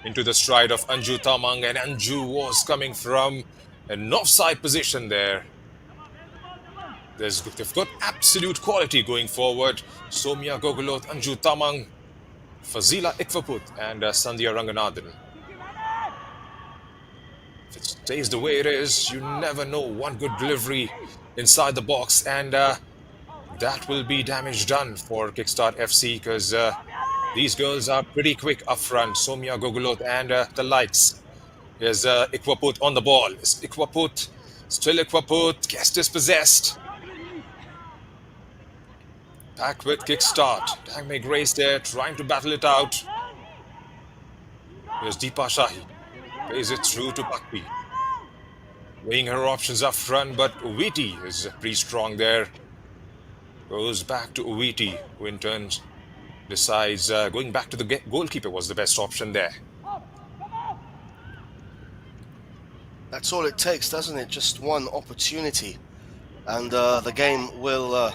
into the stride of Anju Tamang, and Anju was coming from an offside position there. They've got absolute quality going forward. Soumya Gogulath, Anju Tamang, Fazila Ikwaput, and Sandhya Ranganathan. If it stays the way it is, you never know. One good delivery inside the box, and that will be damage done for Kickstart FC because these girls are pretty quick up front. Soumya Gogulath and the lights. Here's Ikwaput on the ball. It's Ikwaput, still Ikwaput, gets dispossessed. Back with Kickstart. Dangme Grace there, trying to battle it out. Here's Deepa Shahi. Plays it through to Bhakti. Weighing her options up front, but Uwiti is pretty strong there. Goes back to Uwiti, who in turn decides going back to the goalkeeper was the best option there. That's all it takes, doesn't it? Just one opportunity, and the game will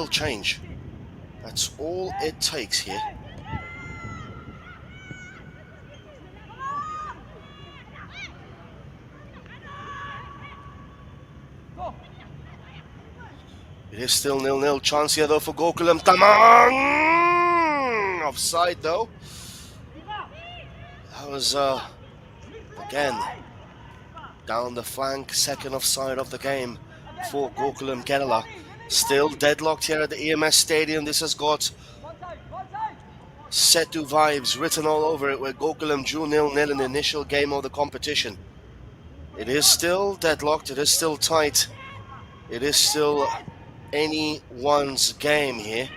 change. That's all it takes here. It is still 0-0. Chance here though for Gokulam. Tamang! Offside though. That was again down the flank, second offside of the game for Gokulam Kerala. Still deadlocked here at the EMS Stadium. This has got Setu vibes written all over it, where Gokulam drew 0-0 in the initial game of the competition. It is still deadlocked. It is still tight. It is still anyone's game here.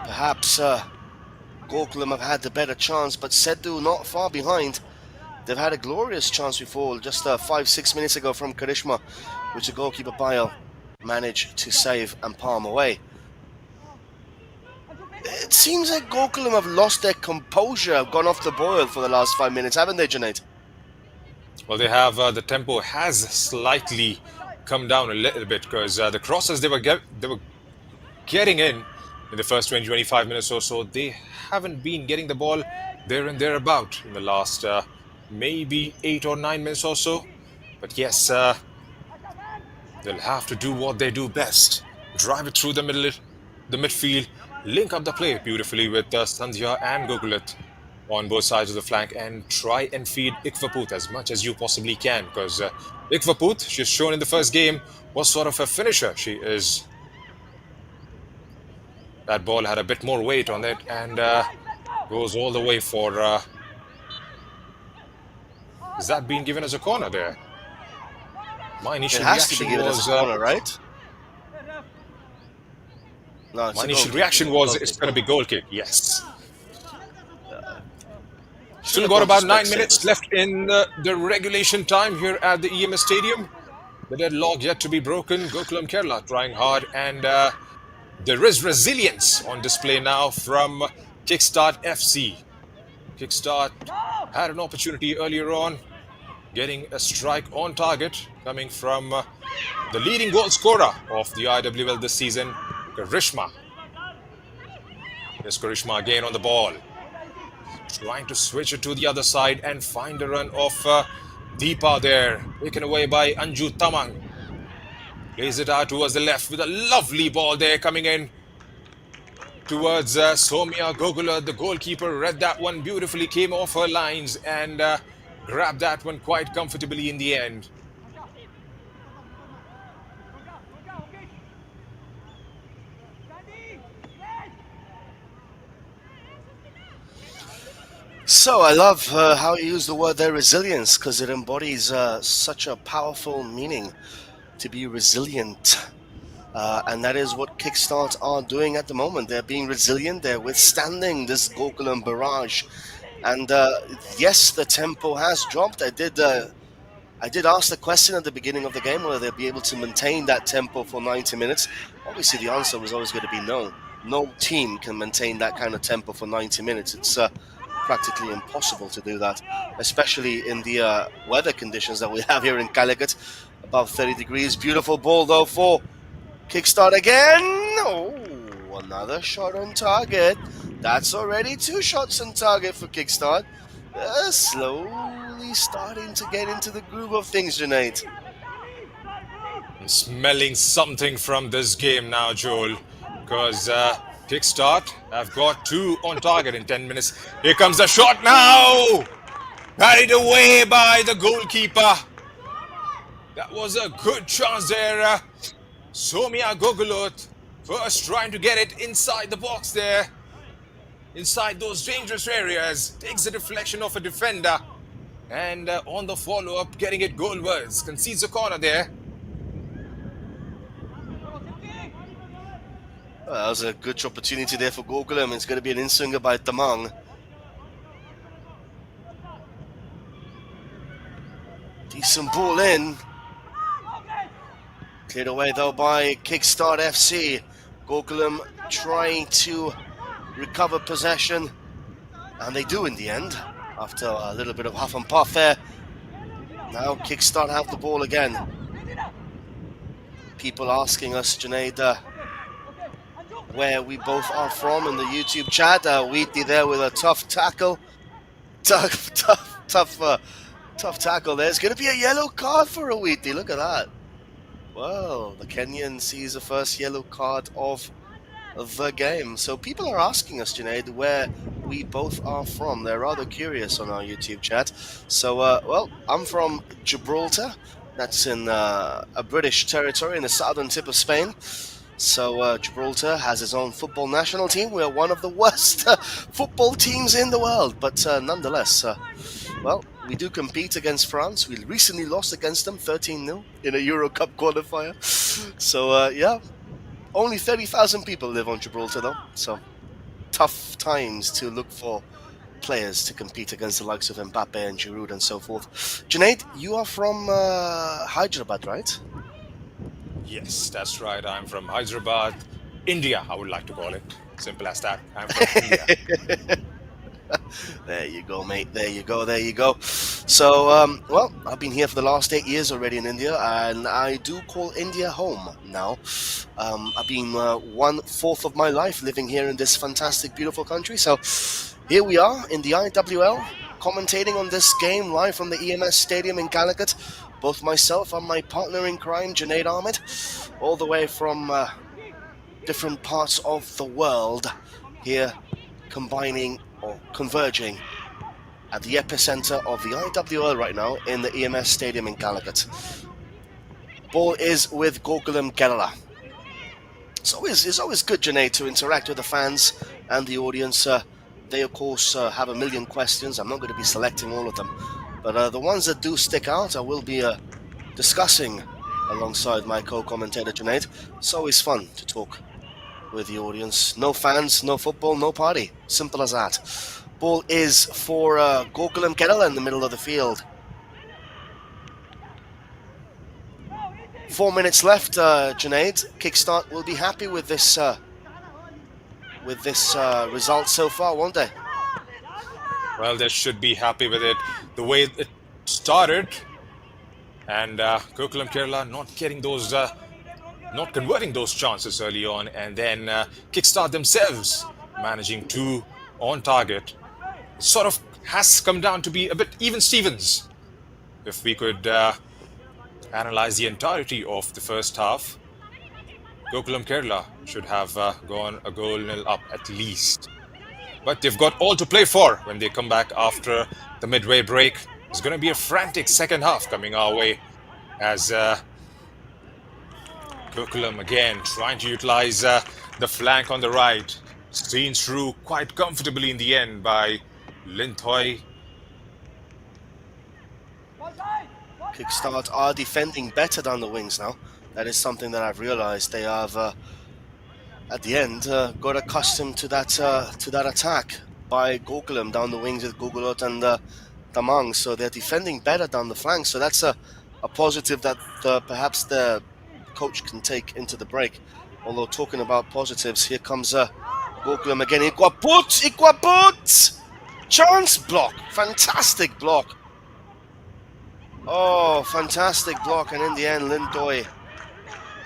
Perhaps Gokulam have had the better chance, but Setu not far behind. They've had a glorious chance before, just 5-6 minutes ago from Karishma, which the goalkeeper Bayel managed to save and palm away. It seems like Gokulam have lost their composure, have gone off the boil for the last 5 minutes, haven't they, Junaid? Well, they have the tempo has slightly come down a little bit because the crosses they were getting in the first 20-25 minutes or so, they haven't been getting the ball there and thereabout in the last maybe 8 or 9 minutes or so. But yes, they'll have to do what they do best: drive it through the midfield, link up the play beautifully with Sandhya and Gogulath on both sides of the flank, and try and feed Ikwaput as much as you possibly can, because Ikwaput, she's shown in the first game, was sort of a finisher. She is That ball had a bit more weight on it and goes all the way for. Is that being given as a corner there? My It initial has to be reaction given as a was. corner, right? No, it's My a goal initial kick. reaction was Goal it's kick. going to be goal kick. Yes. Should Still have got gone to about 9 minutes Specsavers. left in the regulation time here at the EMS Stadium. The deadlock yet to be broken. Gokulam Kerala trying hard, and there is resilience on display now from Kickstart FC. Kickstart had an opportunity earlier on, getting a strike on target coming from the leading goal scorer of the IWL this season, Karishma. Here's Karishma again on the ball, trying to switch it to the other side and find a run of Deepa there, taken away by Anju Tamang. Plays it out towards the left with a lovely ball there coming in towards Somya Gogula. The goalkeeper read that one beautifully, came off her lines and grabbed that one quite comfortably in the end. So I love how you use the word there, resilience, because it embodies such a powerful meaning, to be resilient. And that is what Kickstart are doing at the moment. They're being resilient. They're withstanding this Gokulam barrage. And yes, the tempo has dropped. I did ask the question at the beginning of the game whether they'll be able to maintain that tempo for 90 minutes. Obviously, the answer was always going to be no. No team can maintain that kind of tempo for 90 minutes. It's practically impossible to do that, especially in the weather conditions that we have here in Calicut, above 30 degrees. Beautiful ball, though, for Kickstart again. Oh, another shot on target. That's already 2 shots on target for Kickstart. Slowly starting to get into the groove of things, Junaid. I'm smelling something from this game now, Joel, because Kickstart have got 2 on target in 10 minutes. Here comes the shot now! Carried away by the goalkeeper. That was a good chance there. Somya Gogulot first trying to get it inside the box there. Inside those dangerous areas. Takes the deflection of a defender. And on the follow-up, getting it goalwards. Concedes a corner there. Well, that was a good opportunity there for Gokulam. It's going to be an in-swinger by Tamang. Decent ball in. Cleared away though by Kickstart FC. Gokulam trying to recover possession. And they do in the end. After a little bit of huff and puff there. Now Kickstart have the ball again. People asking us, Junaid, where we both are from in the YouTube chat. Wheaty there with a tough tackle. Tough tackle there. It's going to be a yellow card for a Wheaty. Look at that. Well, the Kenyan sees the first yellow card of the game. So people are asking us, Junaid, where we both are from. They're rather curious on our YouTube chat. So, well, I'm from Gibraltar. That's in a British territory in the southern tip of Spain. So Gibraltar has its own football national team. We're one of the worst football teams in the world. But nonetheless, well, we do compete against France. We recently lost against them 13-0 in a Euro Cup qualifier. So, yeah, only 30,000 people live on Gibraltar, though. So, tough times to look for players to compete against the likes of Mbappe and Giroud and so forth. Junaid, you are from Hyderabad, right? Yes, that's right. I'm from Hyderabad, India, I would like to call it. Simple as that. I'm from India. There you go, mate. There you go. So, well, I've been here for the last 8 years already in India, and I do call India home now. I've been 1/4 of my life living here in this fantastic, beautiful country. So, here we are in the IWL, commentating on this game live from the EMS Stadium in Calicut. Both myself and my partner in crime, Junaid Ahmed, all the way from different parts of the world, here combining or converging at the epicenter of the IWL right now in the EMS Stadium in Calicut. Ball is with Gokulam Kerala. It's always good, Janae, to interact with the fans and the audience. They, of course, have a million questions. I'm not going to be selecting all of them, but the ones that do stick out, I will be discussing alongside my co-commentator, Janae. It's always fun to talk with the audience. No fans, no football, no party. Simple as that. Ball is for Gokulam Kerala in the middle of the field. 4 minutes left, Junaid. Kickstart will be happy with this result so far, won't they? Well, they should be happy with it. The way it started, and Gokulam Kerala not converting those chances early on, and then Kickstart themselves managing two on target. It sort of has come down to be a bit even Stevens. If we could analyze the entirety of the first half, Gokulam Kerala should have gone a goal nil up at least. But they've got all to play for when they come back after the midway break. It's going to be a frantic second half coming our way as Gokulam again trying to utilize the flank on the right. Seen through quite comfortably in the end by Linthoi. Kickstart are defending better down the wings now. That is something that I've realized. They have, at the end, got accustomed to that attack by Gokulam down the wings with Gugulot and Tamang. So they're defending better down the flank. So that's a positive that perhaps the coach can take into the break. Although talking about positives, here comes Gokulam again. Iquaput! Chance block. Fantastic block. Oh, fantastic block. And in the end, Lindoy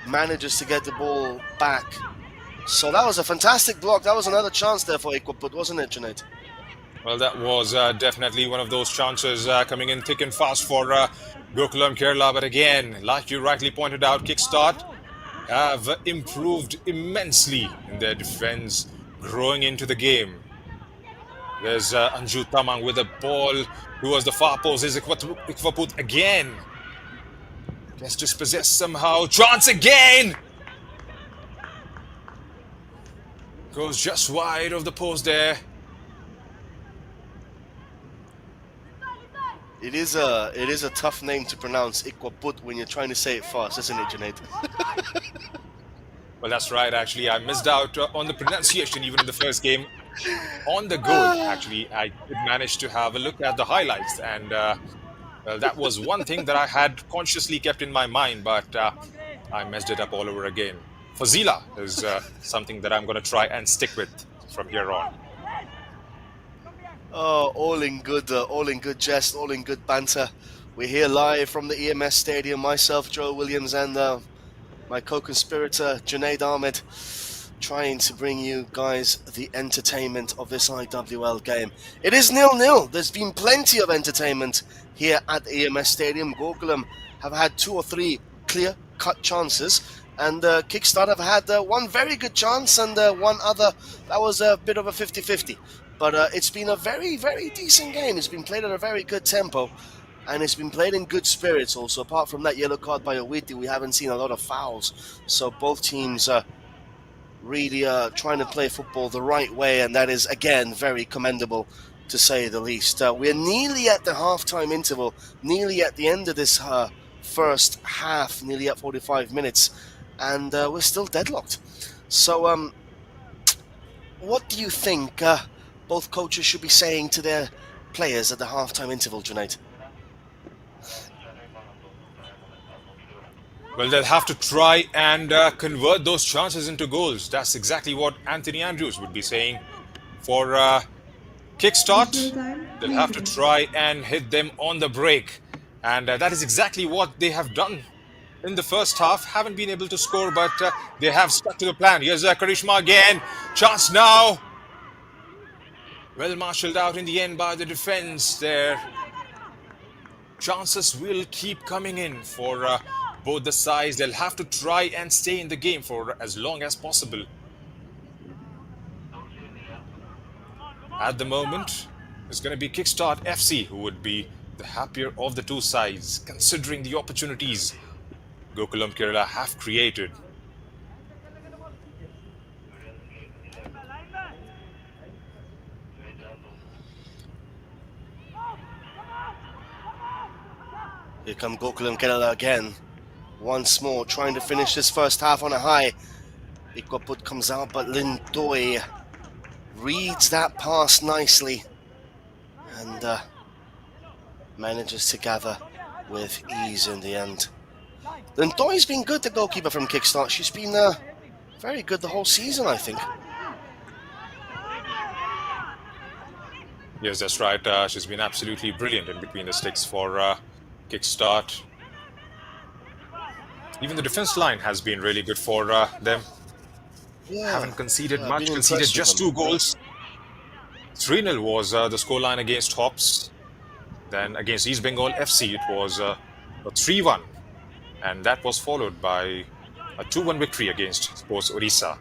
manages to get the ball back. So that was a fantastic block. That was another chance there for Iquaput, wasn't it, Junaid? Well, that was definitely one of those chances coming in thick and fast for Gokulam Kerala. But again, like you rightly pointed out, Kickstart have improved immensely in their defense, growing into the game. There's Anju Tamang with the ball, who was the far post. Is Iquaput again. Gets dispossessed somehow. Chance again! Goes just wide of the post there. It is a tough name to pronounce, Iquaput, when you're trying to say it fast, isn't it, Junaid? Well, that's right, actually. I missed out on the pronunciation even in the first game. On the goal, actually, I did manage to have a look at the highlights, and well, that was one thing that I had consciously kept in my mind, but I messed it up all over again. Fazila is something that I'm going to try and stick with from here on. Oh, all in good jest, all in good banter. We're here live from the EMS Stadium. Myself, Joe Williams, and my co-conspirator, Junaid Ahmed, trying to bring you guys the entertainment of this IWL game. It is 0-0. There's been plenty of entertainment here at the EMS Stadium. Gokulam have had 2 or 3 clear-cut chances, and Kickstart have had one very good chance and one other that was a bit of a 50-50. But it's been a very, very decent game. It's been played at a very good tempo, and it's been played in good spirits also. Apart from that yellow card by Owiti, we haven't seen a lot of fouls. So both teams really trying to play football the right way, and that is, again, very commendable, to say the least. We're nearly at the half-time interval, nearly at the end of this first half, nearly at 45 minutes, and we're still deadlocked. So what do you think both coaches should be saying to their players at the half-time interval, Junaid? Well, they'll have to try and convert those chances into goals. That's exactly what Anthony Andrews would be saying. For Kickstart, they'll have to try and hit them on the break. And that is exactly what they have done in the first half. Haven't been able to score, but they have stuck to the plan. Here's Karishma again. Chance now. Well marshaled out in the end by the defense there. Chances will keep coming in for both the sides. They'll have to try and stay in the game for as long as possible. At the moment, it's going to be Kickstart FC who would be the happier of the two sides, considering the opportunities Gokulam Kerala have created. Here come Gokulam Kerala again. Once more, trying to finish this first half on a high. Ikwaput comes out, but Lindoy reads that pass nicely and manages to gather with ease in the end. Lindoy's been good, the goalkeeper from Kickstart. She's been very good the whole season, I think. Yes, that's right. She's been absolutely brilliant in between the sticks for Kickstart. Even the defense line has been really good for them. Yeah, Haven't conceded I've been much, conceded impressed with just them. 2 goals. 3-0 was the scoreline against Hops. Then against East Bengal FC, it was a 3-1. And that was followed by a 2-1 victory against Sports Odisha.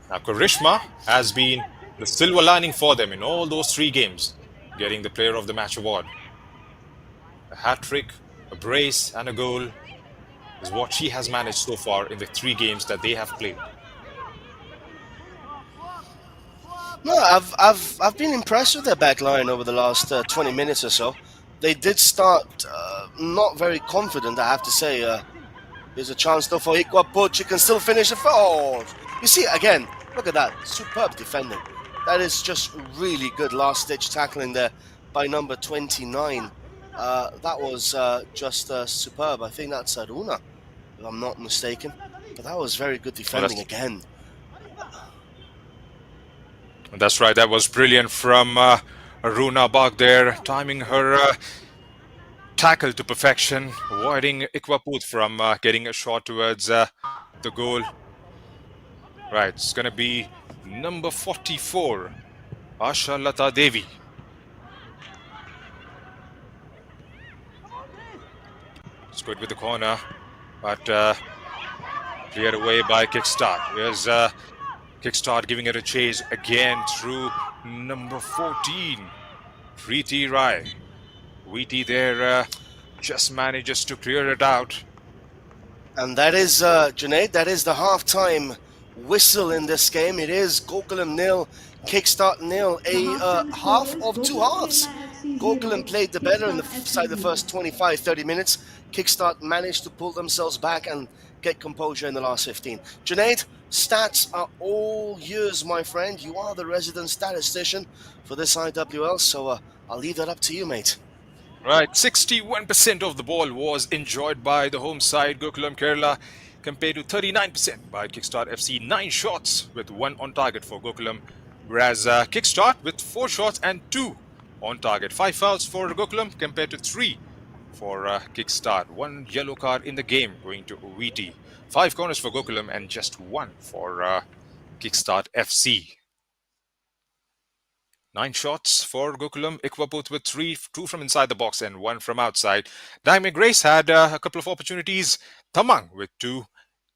Now, Karishma has been the silver lining for them in all those 3 games, getting the Player of the Match award. A hat trick, a brace, and a goal is what she has managed so far in the 3 games that they have played. No, I've been impressed with their back line over the last 20 minutes or so. They did start not very confident, I have to say. There's a chance though for Ikwaput. She can still finish the. Oh, you see again. Look at that, superb defending. That is just really good last-ditch tackling there by number 29. That was just superb. I think that's Aruna, if I'm not mistaken. But that was very good Well, defending again. that's right. That was brilliant from Aruna Bag there, timing her tackle to perfection, avoiding Ikwaput from getting a shot towards the goal. Right, it's going to be number 44, Asha Lata Devi. It's good with the corner, but cleared away by Kickstart. Here's Kickstart giving it a chase again through number 14, Preeti Rai. Wheaty there just manages to clear it out. And that is, Junaid, that is the halftime whistle in this game. It is Gokulam nil, Kickstart nil, a half of two halves. Gokulam played the better in the side the first 25, 30 minutes. Kickstart managed to pull themselves back and get composure in the last 15. Junaid, stats are all yours, my friend. You are the resident statistician for this IWL, so I'll leave that up to you, mate. Right, 61% of the ball was enjoyed by the home side, Gokulam Kerala, compared to 39% by Kickstart FC. 9 shots with 1 on target for Gokulam, whereas Kickstart with 4 shots and 2 on target. 5 fouls for Gokulam compared to 3 for Kickstart. 1 yellow card in the game going to Wheaty. 5 corners for Gokulam and just 1 for Kickstart FC. 9 shots for Gokulam. Ikwaput with 3, 2 from inside the box and 1 from outside. Dynamic Grace had a couple of opportunities. Tamang with 2,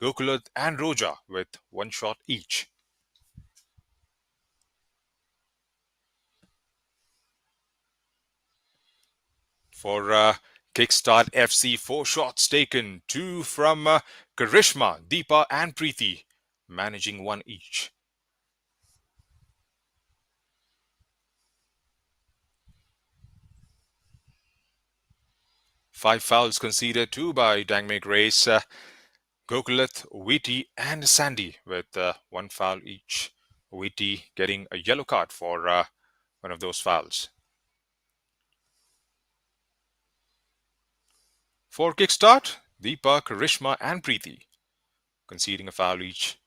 Gokulat and Roja with 1 shot each. For Kickstart FC, 4 shots taken, 2 from Karishma, Deepa and Preeti, managing 1 each. Five fouls conceded, 2 by Dynamic Race, Gokulat, Wheaty and Sandy with 1 foul each. Wheaty getting a yellow card for one of those fouls. For Kickstart, Deepa, Karishma and Preeti conceding a foul each.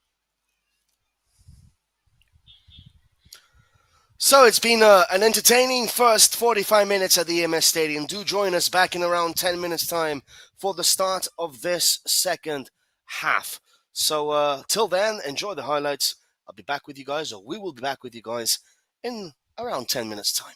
So it's been an entertaining first 45 minutes at the EMS Stadium. Do join us back in around 10 minutes' time for the start of this second half. So till then, enjoy the highlights. I'll be back with you guys, or we will be back with you guys in around 10 minutes' time.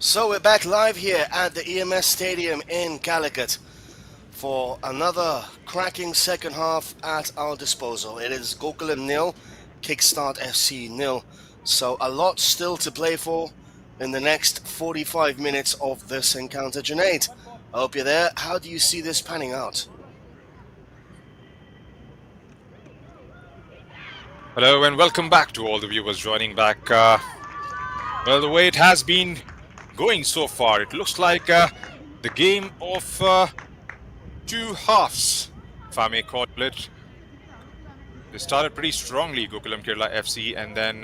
So we're back live here at the EMS Stadium in Calicut for another cracking second half at our disposal. It is Gokulam nil, Kickstart FC nil. So a lot still to play for in the next 45 minutes of this encounter. Junaid, I hope you're there. How do you see this panning out? Hello and welcome back to all the viewers joining back. Well, the way it has been going so far, it looks like the game of two halves, if I may call it. They started pretty strongly, Gokulam Kerala FC, and then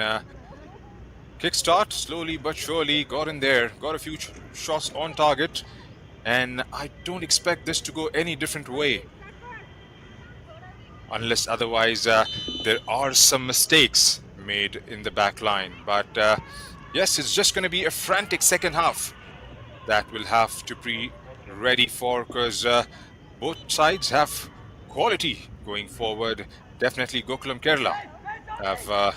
Kickstart slowly but surely got in there, got a few shots on target, and I don't expect this to go any different way. Unless otherwise there are some mistakes made in the back line. But yes, it's just going to be a frantic second half that we'll have to be ready for, because both sides have quality going forward. Definitely Gokulam Kerala have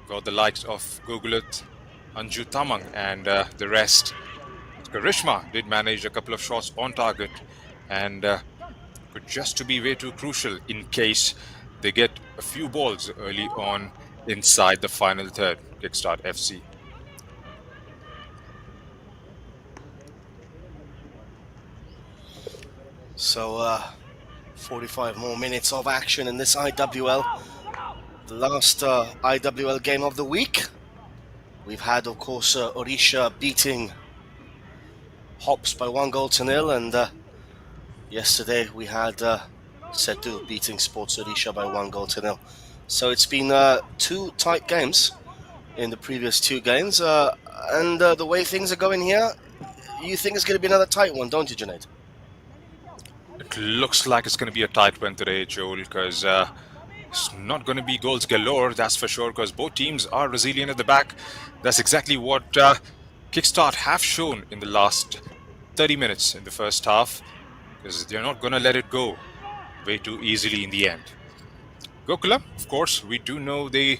got the likes of Gogulat, Anju Tamang, and the rest. Karishma did manage a couple of shots on target, and could just to be way too crucial in case they get a few balls early on inside the final third, Kickstart FC. So 45 more minutes of action in this IWL. The last IWL game of the week. We've had, of course, Odisha beating Hops by 1-0, and yesterday we had Setu beating Sports Odisha by 1-0. So it's been two tight games in the previous two games, and the way things are going here, you think it's going to be another tight one, don't you, Junaid? It looks like it's going to be a tight one today, Joel, because it's not going to be goals galore, that's for sure, because both teams are resilient at the back. That's exactly what Kickstart have shown in the last 30 minutes in the first half, because they're not going to let it go way too easily in the end. Gokulam, of course, we do know the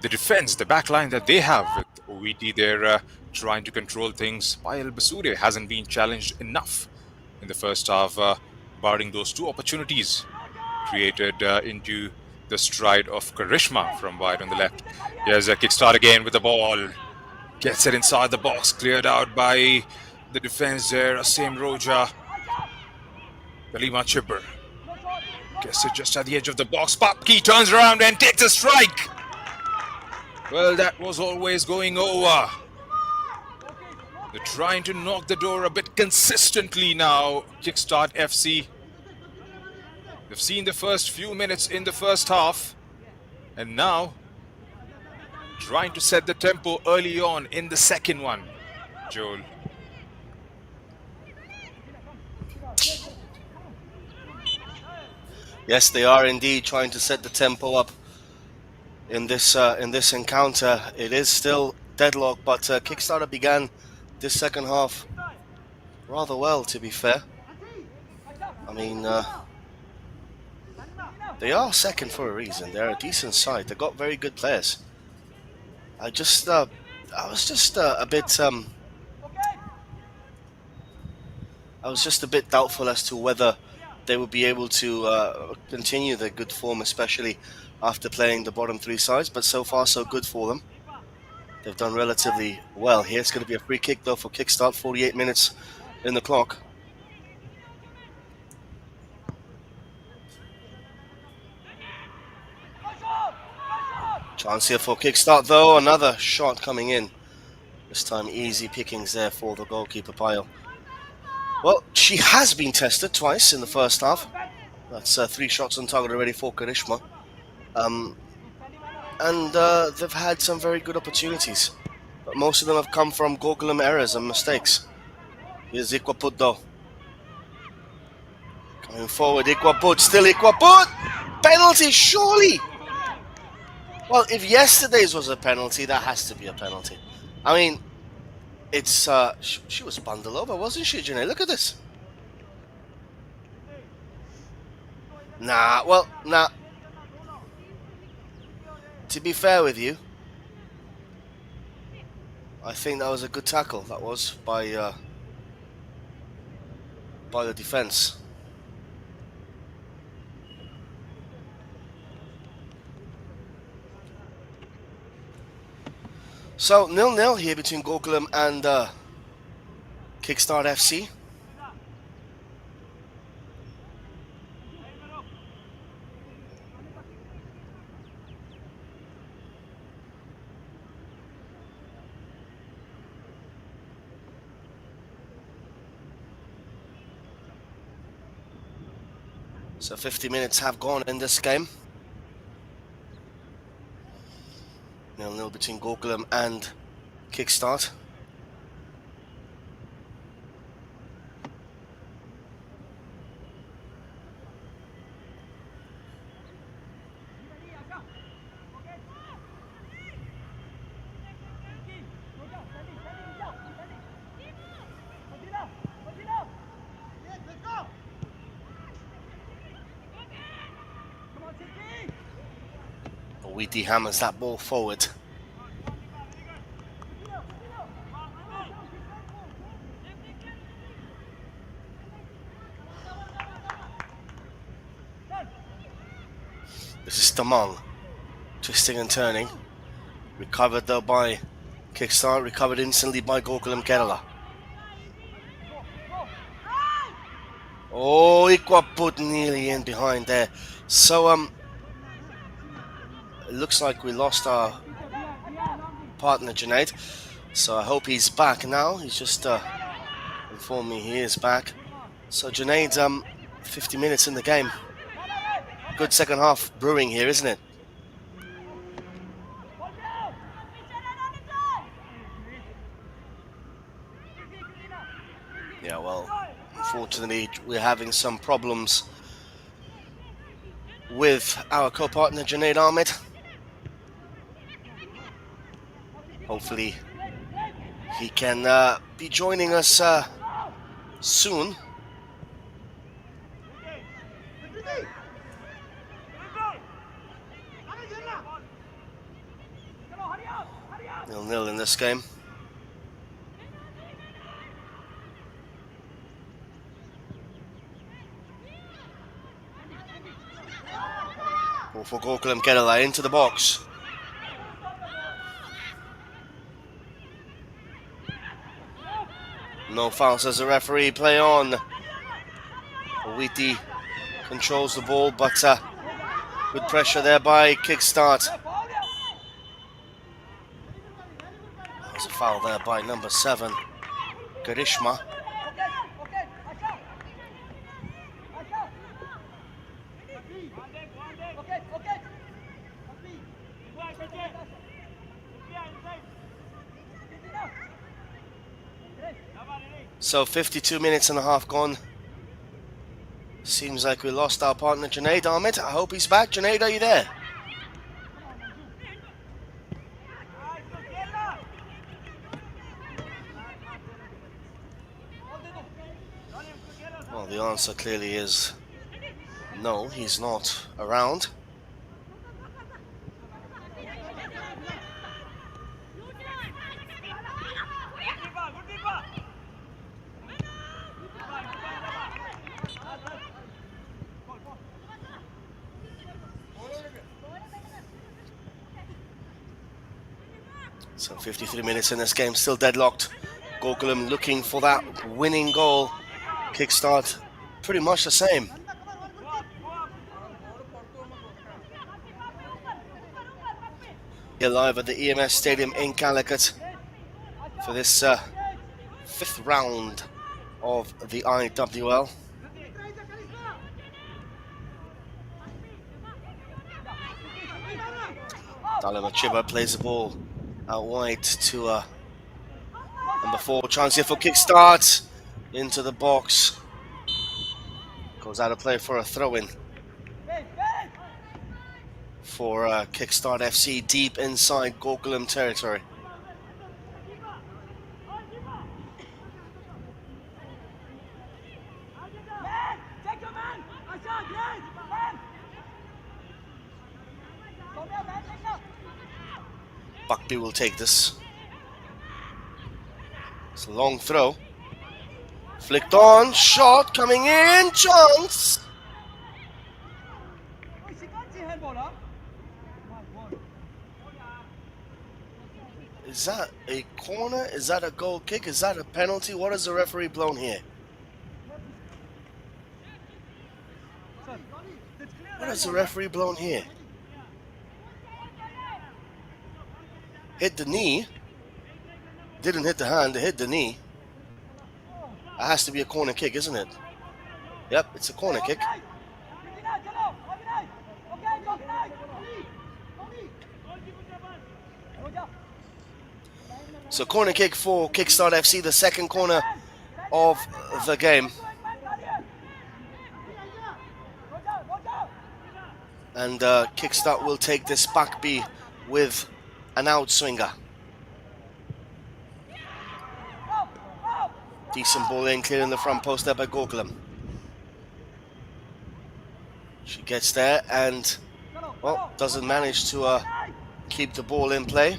defense, the back line that they have with OVT. They're trying to control things. While Basure hasn't been challenged enough in the first half, barring those two opportunities created into the stride of Karishma from wide on the left. Here's a Kickstart again with the ball. Gets it inside the box, cleared out by the defense there. Asim Roja. Kalima Chipper. Gets it just at the edge of the box. Papki turns around and takes a strike. Well, that was always going over. They're trying to knock the door a bit consistently now, Kickstart FC. They've seen the first few minutes in the first half, and now trying to set the tempo early on in the second one, Joel. Yes, they are indeed trying to set the tempo up in this encounter. It is still deadlock, but Kickstarter began this second half rather well, to be fair. I mean, they are second for a reason. They're a decent side. They've got very good players. I was just a bit doubtful as to whether they would be able to continue their good form, especially after playing the bottom three sides. But so far, so good for them. They've done relatively well here. It's going to be a free kick, though, for Kickstart. 48 minutes in the clock. Chance here for Kickstart, though. Another shot coming in. This time, easy pickings there for the goalkeeper, Payal. Well, she has been tested twice in the first half. That's 3 shots on target already for Karishma. And they've had some very good opportunities. But most of them have come from Gokulam errors and mistakes. Here's Ikwaput, though. Coming forward, Ikwaput. Still Ikwaput! Penalty, surely! Well, if yesterday's was a penalty, that has to be a penalty. I mean, it's she was bundled over, wasn't she, Janae? Look at this. Nah. To be fair with you, I think that was a good tackle. That was by the defense. So 0-0 here between Gokulam and Kickstart FC. So 50 minutes have gone in this game. 0-0 between Gokulam and Kickstart. Wheaty hammers that ball forward. This is Tamang, twisting and turning. Recovered though by Kickstart, recovered instantly by Gokulam Kerala. Oh, Ikwa put nearly in behind there. So it looks like we lost our partner Junaid. So I hope he's back now. He's just informed me he is back. So Junaid's 50 minutes in the game. Good second half brewing here, isn't it? Yeah, well, unfortunately we're having some problems with our co-partner Junaid Ahmed. Hopefully he can be joining us soon. Nil-nil in this game. Ball for Gokulam Kerala into the box. No foul, says the referee. Play on. Wheaty controls the ball, but good pressure there by Kickstart. There's a foul there by number 7, Garishma. So 52 minutes and a half gone. Seems like we lost our partner Junaid Ahmed. I hope he's back. Junaid, are you there? Well, the answer clearly is no, he's not around. So 53 minutes in this game, still deadlocked. Gokulam looking for that winning goal. Kickstart, pretty much the same. Here live at the EMS Stadium in Calicut for this 5th round of the IWL. Dalema Chiba plays the ball out wide to number 4. Chance here for Kickstart. Into the box. Goes out of play for a throw-in for Kickstart FC deep inside Gokulam territory. Buckby will take this. It's a long throw. Flicked on, shot coming in, chance. Is that a corner? Is that a goal kick? Is that a penalty? What has the referee blown here? What has the referee blown here? Hit the knee. Didn't hit the hand, it hit the knee. It has to be a corner kick, isn't it? Yep, it's a corner kick. So corner kick for Kickstart FC, the second corner of the game. And Kickstart will take this back B with an outswinger. Decent ball in, clearing the front post there by Gokulam. She gets there and, well, doesn't manage to keep the ball in play.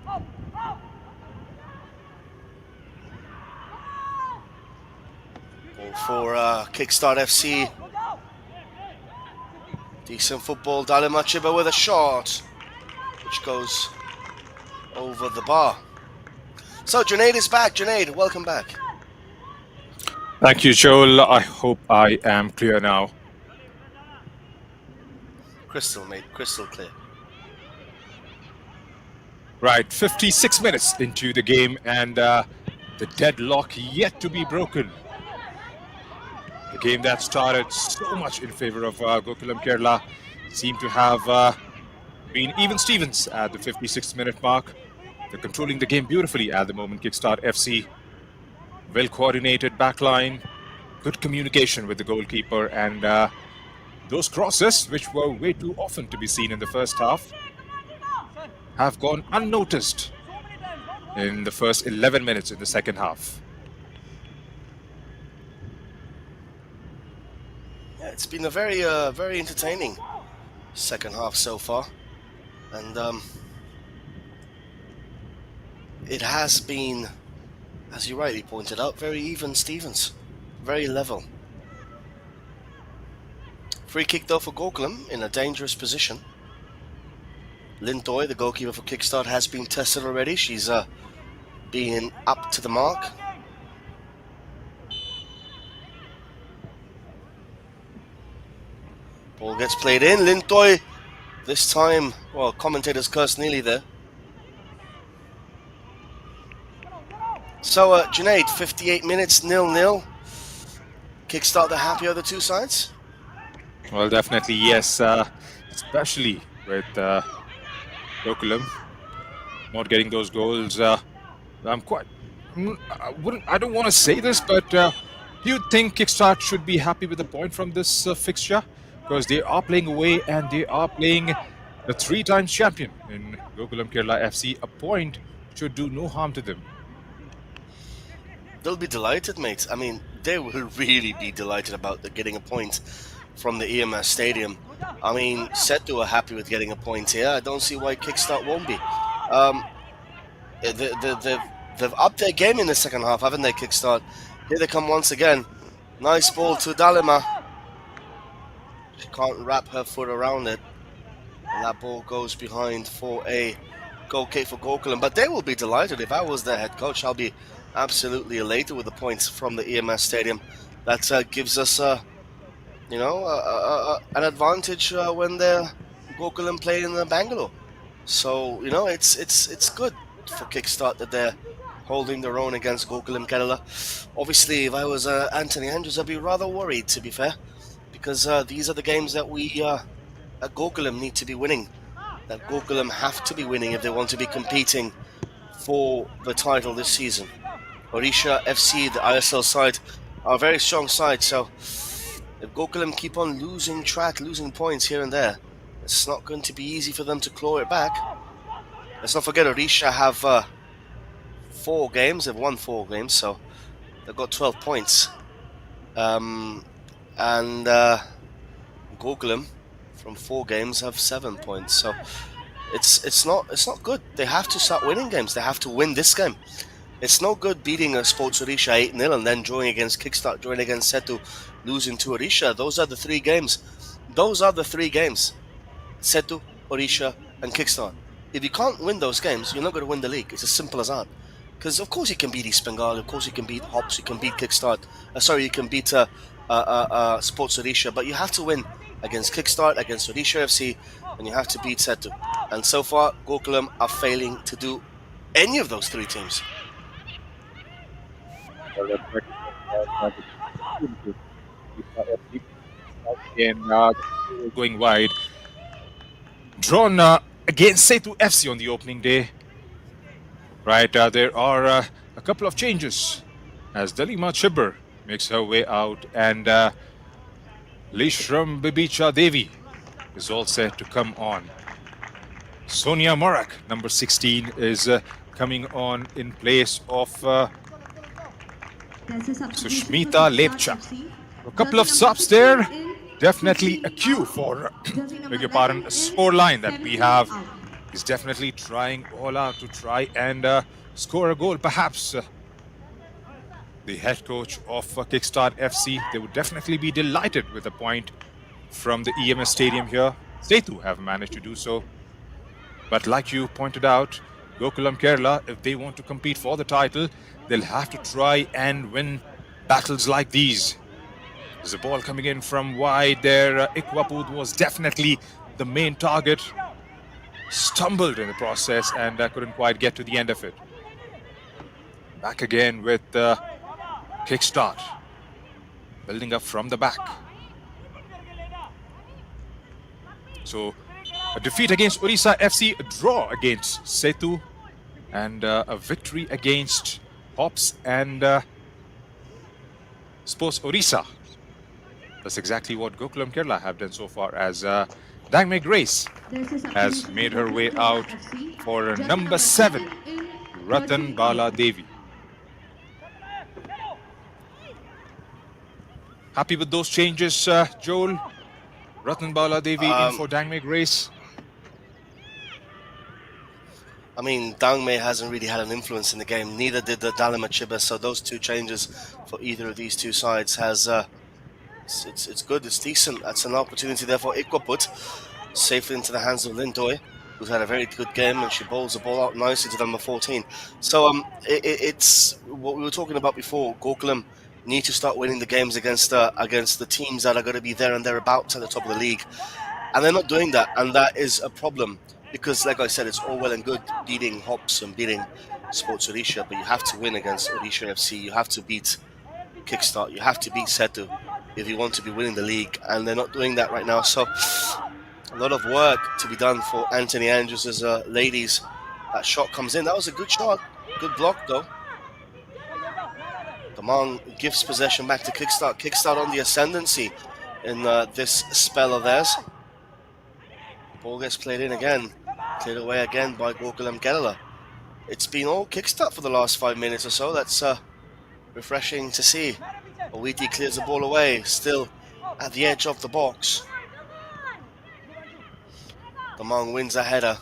Ball for Kickstart FC. Decent football, Dalima Chiba with a shot, which goes over the bar. So Junaid is back. Junaid, welcome back. Thank you, Joel. I hope I am clear now. Crystal, mate, crystal clear. Right, 56 minutes into the game, and the deadlock yet to be broken. The game that started so much in favor of Gokulam Kerala seemed to have been even Stevens at the 56th minute mark. They're controlling the game beautifully at the moment, Kickstart FC. Well-coordinated backline, good communication with the goalkeeper, and those crosses, which were way too often to be seen in the first half, have gone unnoticed in the first 11 minutes in the second half. Yeah, it's been a very entertaining second half so far, and it has been, as you rightly pointed out, very even Stevens, very level. Free kick though for Gokulam in a dangerous position. Lin Toy, the goalkeeper for Kickstart, has been tested already. She's being up to the mark. Ball gets played in. Lin Toy, this time, well, commentators cursed nearly there. So, Junaid, 58 minutes, 0-0. Kickstart the happier of the two sides? Well, definitely yes, especially with Gokulam not getting those goals. I don't want to say this, but do you think Kickstart should be happy with the point from this fixture? Because they are playing away and they are playing the 3-time champion in Gokulam Kerala FC. A point should do no harm to them. They'll be delighted, mate. I mean, they will really be delighted about getting a point from the EMS Stadium. I mean, Setu are happy with getting a point here. I don't see why Kickstart won't be. They've upped their game in the second half, haven't they, Kickstart? Here they come once again. Nice ball to Dalima. She can't wrap her foot around it. And that ball goes behind for a goal kick for Gokulam. But they will be delighted. If I was their head coach, I'll be absolutely elated with the points from the EMS Stadium. That gives us, an advantage when they're Gokulam play in Bangalore. So, it's good for Kickstart that they're holding their own against Gokulam Kerala. Obviously, if I was Anthony Andrews, I'd be rather worried, to be fair, because these are the games that we at Gokulam need to be winning. That Gokulam have to be winning if they want to be competing for the title this season. Odisha FC, the ISL side, are a very strong side, so if Gokulam keep on losing points here and there, it's not going to be easy for them to claw it back. Let's not forget Odisha have 4 games, they've won 4 games, so they've got 12 points. And Gokulam from 4 games have 7 points, so It's not good. They have to start winning games. They have to win this game. It's no good beating a Sports Orisha 8-0 and then drawing against Kickstart, drawing against Setu, losing to Orisha. Those are the three games. Those are the three games. Setu, Orisha, and Kickstart. If you can't win those games, you're not going to win the league. It's as simple as that. Because of course you can beat East Bengal, of course you can beat Hops, you can beat Kickstart. You can beat Sports Orisha, but you have to win against Kickstart, against Orisha FC, and you have to beat Setu. And so far, Gokulam are failing to do any of those three teams. Again, going wide. Drawn against Setu FC on the opening day. Right, there are a couple of changes as Dalima Chibber makes her way out, and Lishram Bibicha Devi is all set to come on. Sonia Morak, number 16, is coming on in place of Sushmita Lepcha. A couple of subs there. Definitely a cue for, beg your pardon, a score line that we have. Is definitely trying all out to try and score a goal. Perhaps the head coach of Kickstart FC, they would definitely be delighted with a point from the EMS Stadium here. Setu have managed to do so. But like you pointed out, Gokulam Kerala, if they want to compete for the title, they'll have to try and win battles like these. There's a ball coming in from wide there. Ikwapud was definitely the main target. Stumbled in the process and couldn't quite get to the end of it. Back again with Kickstart. Building up from the back. So a defeat against Orissa FC, a draw against Setu, and a victory against Hops and Sports Orissa. That's exactly what Gokulam Kerala have done so far, as Dangme Grace has made her way out for number 7, Ratan Bala Devi. Happy with those changes, Joel? Ratan Bala Devi in for Dangme Grace. I mean, Dangme hasn't really had an influence in the game. Neither did the Dalima Chiba. So those two changes for either of these two sides has it's good. It's decent. That's an opportunity there for Ikwaput, safely into the hands of Lindoy, who's had a very good game, and she bowls the ball out nicely to number 14. So it's what we were talking about before. Gokulam need to start winning the games against the teams that are going to be there and thereabouts at the top of the league, and they're not doing that, and that is a problem. Because, like I said, it's all well and good beating Hops and beating Sports Orisha, but you have to win against Orisha FC. You have to beat Kickstart. You have to beat Setu if you want to be winning the league, and they're not doing that right now. So, a lot of work to be done for Anthony Andrews' ladies. That shot comes in. That was a good shot. Good block, though. Damang gives possession back to Kickstart. Kickstart on the ascendancy in this spell of theirs. Ball gets played in again, cleared away again by Gokulam Kerala. It's been all Kickstart for the last 5 minutes or so. That's refreshing to see. Owiti clears the ball away, still at the edge of the box. Damang wins a header.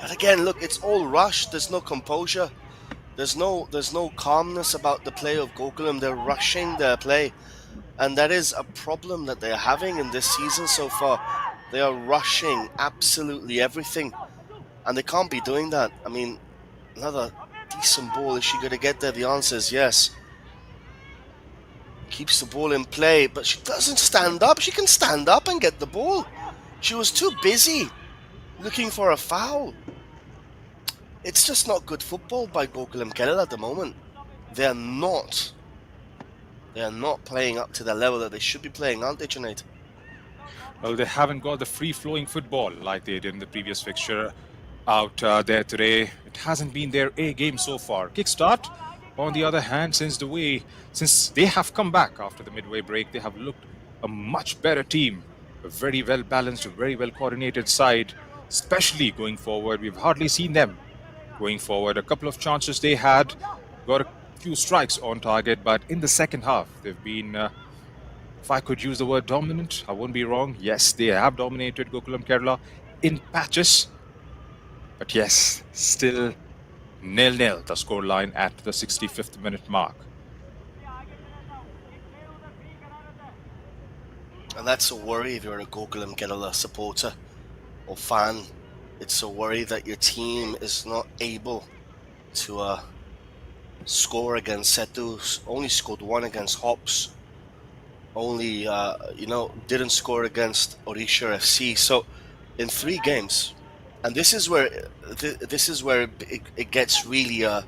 And again, look, it's all rushed. There's no composure. There's no calmness about the play of Gokulam. They're rushing their play, and that is a problem that they're having in this season so far. They are rushing absolutely everything, and they can't be doing that. I mean, another decent ball. Is she going to get there? The answer is yes. Keeps the ball in play, but she doesn't stand up. She can stand up and get the ball. She was too busy looking for a foul. It's just not good football by Gokulam Kerala at the moment. They're not playing up to the level that they should be playing, aren't they, Junaid? Well, they haven't got the free-flowing football like they did in the previous fixture out there today. It hasn't been their A game so far. Kickstart, on the other hand, since they have come back after the midway break, they have looked a much better team. A very well-balanced, a very well-coordinated side, especially going forward. We've hardly seen them going forward. A couple of chances they had, got a few strikes on target, but in the second half, they've been... if I could use the word dominant, I wouldn't be wrong. Yes, they have dominated Gokulam Kerala in patches. But yes, still 0-0 the scoreline at the 65th minute mark. And that's a worry if you're a Gokulam Kerala supporter or fan. It's a worry that your team is not able to score against Setu. Only scored one against Hops. Only didn't score against Odisha FC. So in 3 games, and this is where it gets really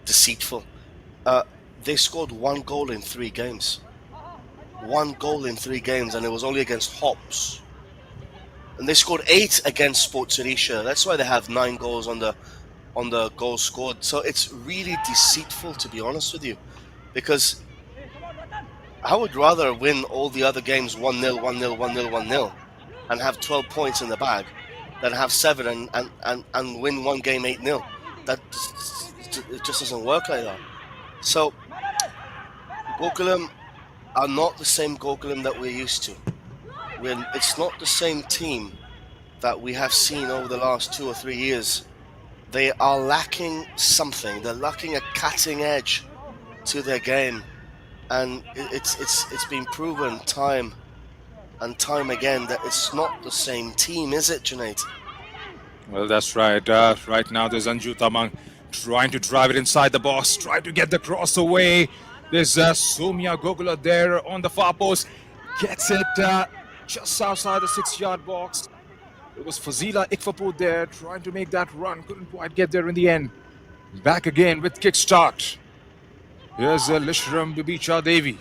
deceitful. They scored 1 goal in 3 games. 1 goal in 3 games, and it was only against Hops. And they scored 8 against Sports Odisha. That's why they have 9 goals on the goals scored. So it's really deceitful, to be honest with you, because I would rather win all the other games 1-0, 1-0, 1-0, 1-0, and have 12 points in the bag than have 7 and win one game 8-0. It just doesn't work like that. So Gokulam are not the same Gokulam that we're used to. It's not the same team that we have seen over the last 2 or 3 years. They are lacking something. They're lacking a cutting edge to their game, and it's been proven time and time again that it's not the same team, is it, Junaid? Well, that's right. Right now, there's Anju Tamang trying to drive it inside the box, trying to get the cross away. There's Soumya Gogula there on the far post. Gets it just outside the 6-yard box. It was Fazila Ikfapur there trying to make that run. Couldn't quite get there in the end. Back again with Kickstart. Here's Lishram Bibicha Devi.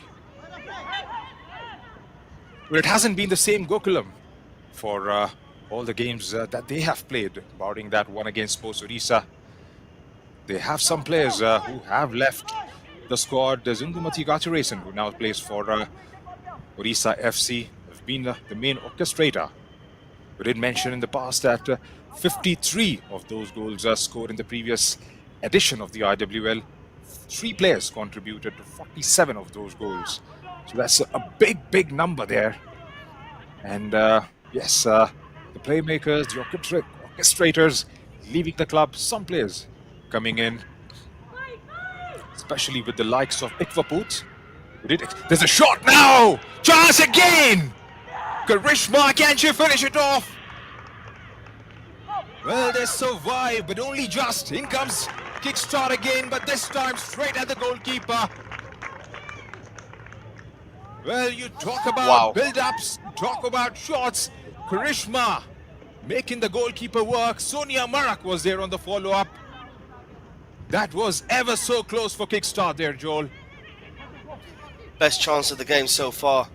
But it hasn't been the same Gokulam for all the games that they have played, barring that one against Sports Odisha. They have some players who have left the squad. There's Indumati Gacharesan, who now plays for Odisha FC, have been the main orchestrator. We did mention in the past that 53 of those goals are scored in the previous edition of the IWL. 3 players contributed to 47 of those goals. So that's a big number there. And yes, the playmakers, the orchestrators leaving the club, some players coming in, especially with the likes of Ikvaput. There's a shot now! Chance again! Karishma, can she finish it off? Well, they survive, but only just. In comes Kickstart again, but this time straight at the goalkeeper. Well, you talk about build-ups, talk about shots. Karishma making the goalkeeper work. Sonia Marak was there on the follow-up. That was ever so close for Kickstart there, Joel. Best chance of the game so far.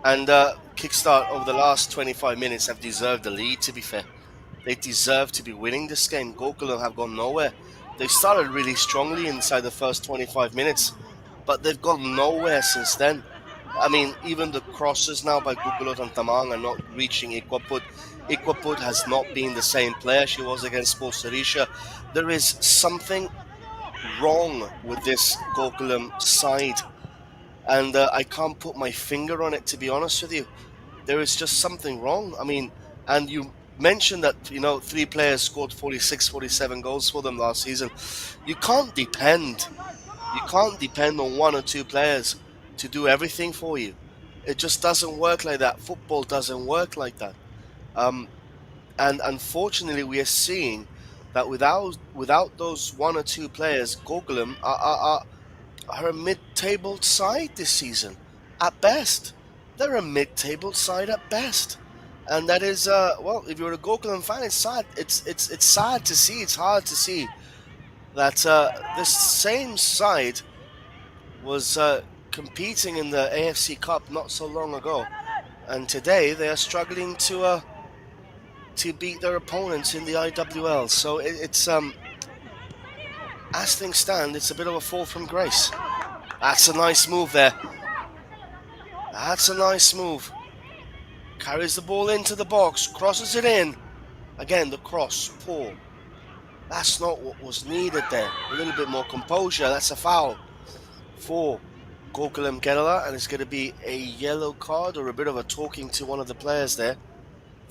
And Kickstart over the last 25 minutes have deserved the lead, to be fair. They deserve to be winning this game. Gokulam have gone nowhere. They started really strongly inside the first 25 minutes, but they've gone nowhere since then. I mean, even the crosses now by Gugulot and Tamang are not reaching Ikwaput. Ikwaput has not been the same player she was against Sports Odisha. There is something wrong with this Gokulam side, and I can't put my finger on it, to be honest with you. There is just something wrong. I mean, and you mentioned that 3 players scored 46, 47 goals for them last season. You can't depend on 1 or 2 players to do everything for you. It just doesn't work like that. Football doesn't work like that. And unfortunately, we are seeing that without those 1 or 2 players, Gokulam are a mid-table side this season, at best. They're a mid-table side at best, and that is if you're a Gokulam fan, it's sad. It's sad to see. It's hard to see that this same side was competing in the AFC Cup not so long ago, and today they are struggling to beat their opponents in the IWL. So it's as things stand, it's a bit of a fall from grace. That's a nice move there. That's a nice move. Carries the ball into the box, crosses it in. Again, the cross, poor. That's not what was needed there. A little bit more composure. That's a foul for Gokulam Kerala, and it's going to be a yellow card or a bit of a talking to one of the players there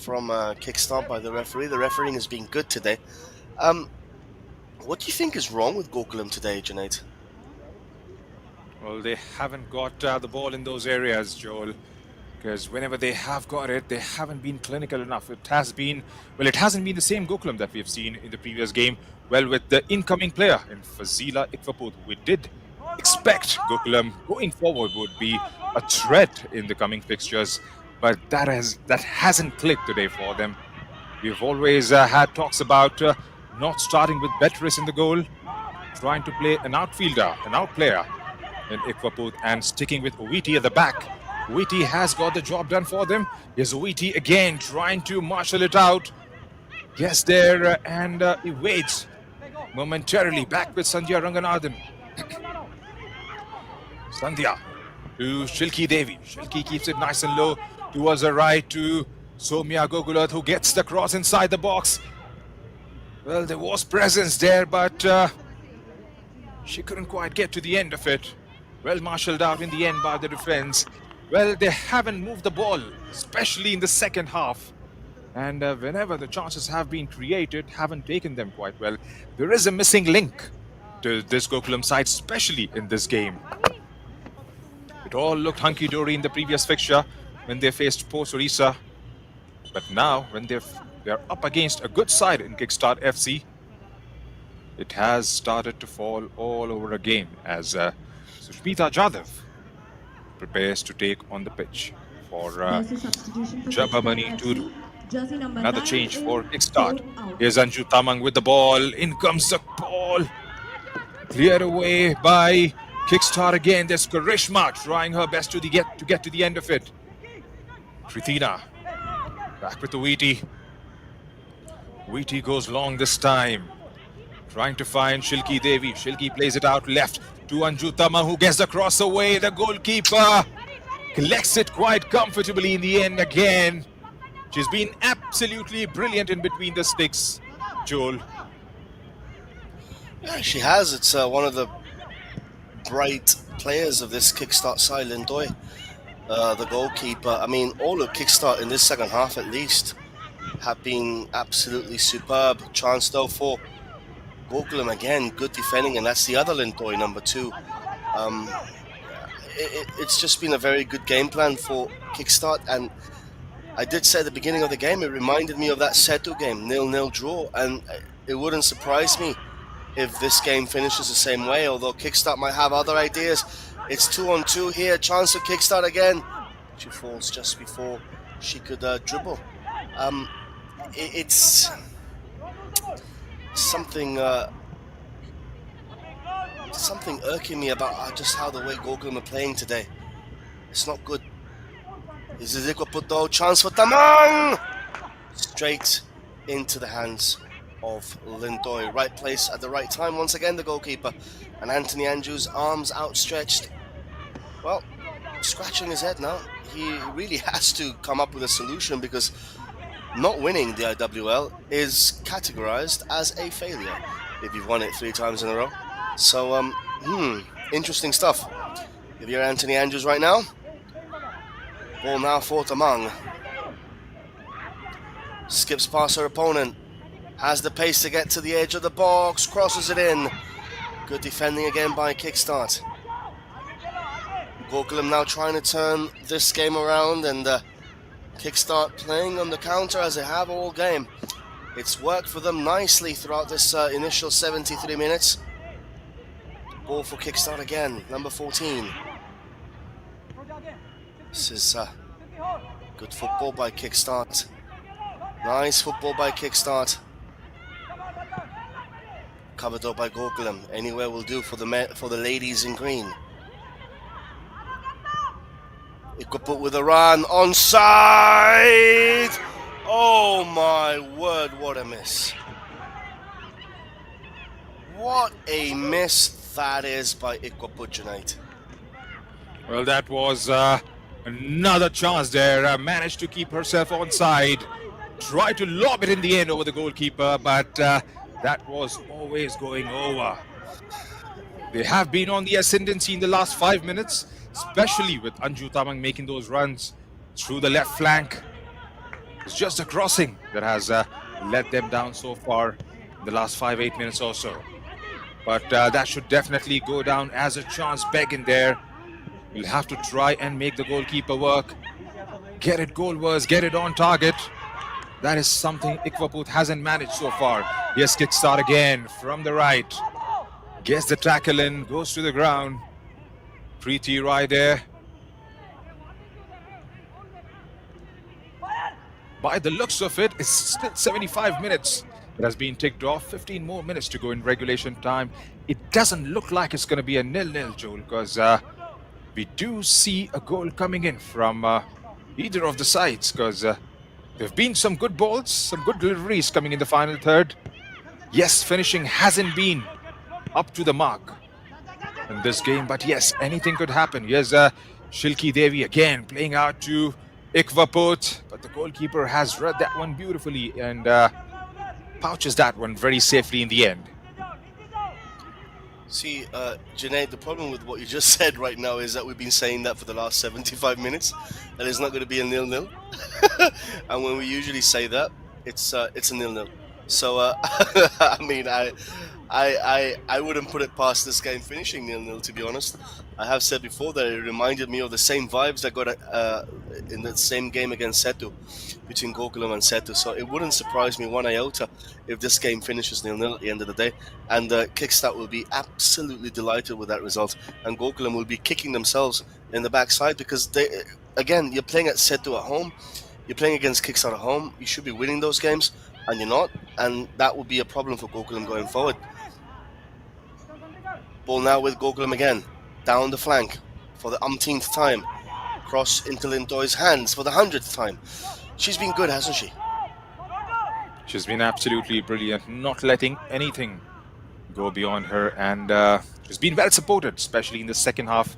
from Kickstart by the referee. The refereeing has been good today. What do you think is wrong with Gokulam today, Junaid? Well, they haven't got the ball in those areas, Joel, because whenever they have got it, they haven't been clinical enough. It hasn't been the same Gokulam that we have seen in the previous game. Well, with the incoming player in Fazila Ikvaput, we did expect Gokulam going forward would be a threat in the coming fixtures, but that hasn't clicked today for them. We've always had talks about not starting with Beatrice in the goal, trying to play an outfielder, an outplayer in Ikvaput, and sticking with Owiti at the back. Owiti has got the job done for them. Here's Owiti again trying to marshal it out. Gets there and evades momentarily. Back with Sandhya Ranganathan. Sandhya to Shilki Devi. Shilki keeps it nice and low towards the right to Soumya Gogulat, who gets the cross inside the box. Well, there was presence there, but she couldn't quite get to the end of it. Well marshaled out in the end by the defense. Well, they haven't moved the ball, especially in the second half. And whenever the chances have been created, haven't taken them quite well. There is a missing link to this Gokulam side, especially in this game. It all looked hunky-dory in the previous fixture when they faced Port Orissa. But now, when they're up against a good side in Kickstart FC, it has started to fall all over again as Sushmita Jadhav prepares to take on the pitch for Jabamani Turu. Another change for Kickstart. Here's Anju Tamang with the ball. In comes the ball. Cleared away by Kickstart again. There's Karishma trying her best to get to the end of it. Krithina back with the Owiti. Owiti goes long this time, trying to find Shilki Devi. Shilki plays it out left to Anju Tamang, who gets the cross away. The goalkeeper collects it quite comfortably in the end again. She's been absolutely brilliant in between the sticks, Joel. Yeah, she has. It's one of the bright players of this Kickstart side, Lindoy, the goalkeeper. I mean, all of Kickstart in this second half at least have been absolutely superb. Chance though for Gokulam again, good defending, and that's the other Lindoy, number 2. It's just been a very good game plan for Kickstart, and I did say at the beginning of the game, it reminded me of that Setu game, 0-0 draw, and it wouldn't surprise me if this game finishes the same way, although Kickstart might have other ideas. It's 2-on-2 here, chance for Kickstart again. She falls just before she could dribble. It's something irking me about just how the way Gokulam are playing today. It's not good. This is Ikwaputo, chance for Tamang! Straight into the hands of Lindoy. Right place at the right time. Once again, the goalkeeper. And Anthony Andrews, arms outstretched. Well, scratching his head now. He really has to come up with a solution, because not winning the IWL is categorized as a failure if you've won it 3 times in a row. So, interesting stuff. If you're Anthony Andrews right now, ball now for Tamang. Skips past her opponent. Has the pace to get to the edge of the box. Crosses it in. Good defending again by Kickstart. Gokulam now trying to turn this game around, and Kickstart playing on the counter as they have all game. It's worked for them nicely throughout this initial 73 minutes. Ball for Kickstart again, number 14. This is good football by Kickstart. Nice football by Kickstart. Covered up by Gokulam. Anywhere will do for the ladies in green. Ikoput with a run, onside! Oh my word, what a miss. What a miss that is by Ikoput tonight. Well, that was another chance there. Managed to keep herself onside. Tried to lob it in the end over the goalkeeper, but that was always going over. They have been on the ascendancy in the last 5 minutes, especially with Anju Tamang making those runs through the left flank. It's just the crossing that has let them down so far in the last 5-8 minutes or so. But that should definitely go down as a chance begging there. We'll have to try and make the goalkeeper work. Get it goalwards, get it on target. That is something Ikwaput hasn't managed so far. Yes, Kickstart again from the right. Gets the tackle in, goes to the ground. Preeti Rai there. By the looks of it, it's still 75 minutes. It has been ticked off. 15 more minutes to go in regulation time. It doesn't look like it's going to be a 0-0, Joel, because we do see a goal coming in from either of the sides, because there have been some good balls, some good deliveries coming in the final third. Yes, finishing hasn't been up to the mark in this game, but yes, anything could happen. Here's Shilki Devi again playing out to Ikwaput, but the goalkeeper has read that one beautifully and pouches that one very safely in the end. See, Junaid, the problem with what you just said right now is that we've been saying that for the last 75 minutes, that it's not going to be a 0-0. And when we usually say that, it's a 0-0. So, I mean, I wouldn't put it past this game finishing 0-0, to be honest. I have said before that it reminded me of the same vibes that got in the same game against Setu, between Gokulam and Setu. So it wouldn't surprise me one iota if this game finishes 0-0 at the end of the day. And Kickstart will be absolutely delighted with that result. And Gokulam will be kicking themselves in the backside because, again, you're playing at Setu at home. You're playing against Kickstart at home. You should be winning those games, and you're not. And that will be a problem for Gokulam going forward. Ball now with Gokulam again. Down the flank for the umpteenth time. Cross into Lindoy's hands for the 100th time. She's been good, hasn't she? She's been absolutely brilliant, not letting anything go beyond her, and she's been well supported, especially in the second half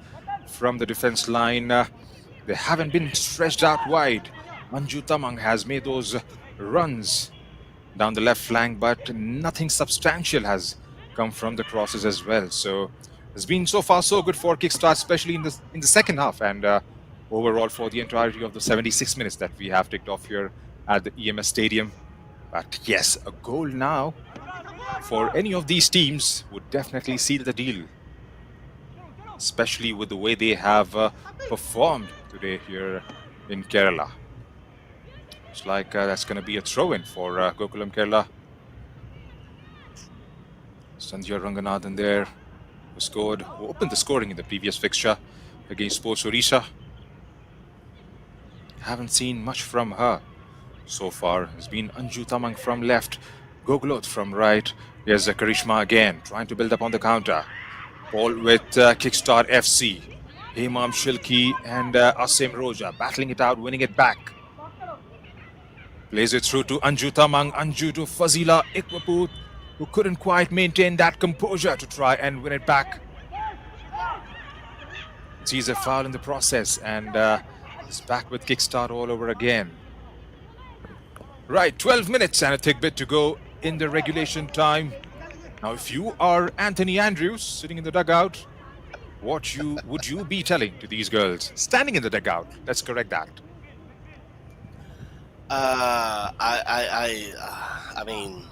from the defense line. They haven't been stretched out wide. Manju Tamang has made those runs down the left flank, but nothing substantial has come from the crosses as well. So it's been so far so good for Kickstart, especially in the second half, and overall for the entirety of the 76 minutes that we have ticked off here at the EMS Stadium. But yes, a goal now for any of these teams would definitely seal the deal, especially with the way they have performed today here in Kerala. Looks like that's going to be a throw-in for Gokulam Kerala. Sandhya Ranganathan there, who opened the scoring in the previous fixture against Sports Odisha. Haven't seen much from her so far. It's been Anju Tamang from left, Gogulot from right. Here's Karishma again, trying to build up on the counter. Ball with Kickstart FC. Hemam Shilki and Asim Roja battling it out, winning it back. Plays it through to Anju Tamang, Anju to Fazila Ikwaput, who couldn't quite maintain that composure to try and win it back. Sees a foul in the process, and is back with Kickstart all over again. Right, 12 minutes and a thick bit to go in the regulation time. Now, if you are Anthony Andrews sitting in the dugout, what would you be telling to these girls standing in the dugout? Let's correct that. I mean,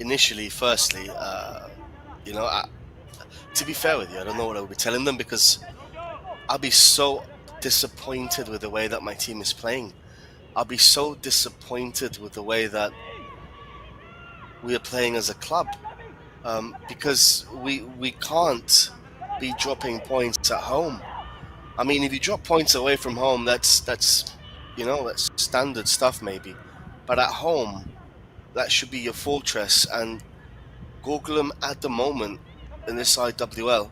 initially, firstly, to be fair with you, I don't know what I would be telling them, because I'll be so disappointed with the way that my team is playing. I'll be so disappointed with the way that we are playing as a club, because we can't be dropping points at home. I mean, if you drop points away from home, that's standard stuff maybe, but at home, that should be your fortress. And Gokulam at the moment in this IWL,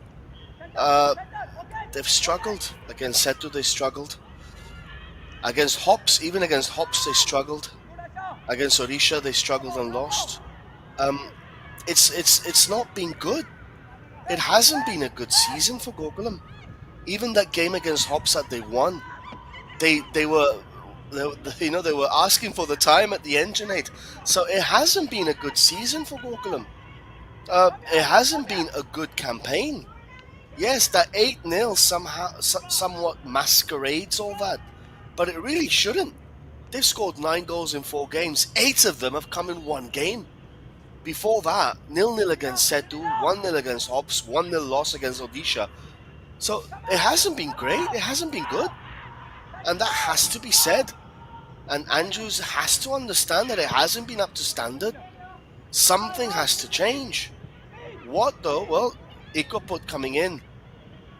they've struggled against Setu. They struggled against Hops. Even against Hops, they struggled. Against Odisha, they struggled and lost. It's not been good. It hasn't been a good season for Gokulam. Even that game against Hops that they won, they were asking for the time at the end, Junaid. So it hasn't been a good season for Gokulam. It hasn't been a good campaign. Yes, that 8-0 somewhat masquerades all that, but it really shouldn't. They've scored 9 goals in 4 games. 8 of them have come in one game. Before that, 0-0 against Setu, 1-0 against Ops, 1-0 loss against Odisha. So it hasn't been great. It hasn't been good. And that has to be said. And Andrews has to understand that it hasn't been up to standard. Something has to change. What though? Well, Ikoput coming in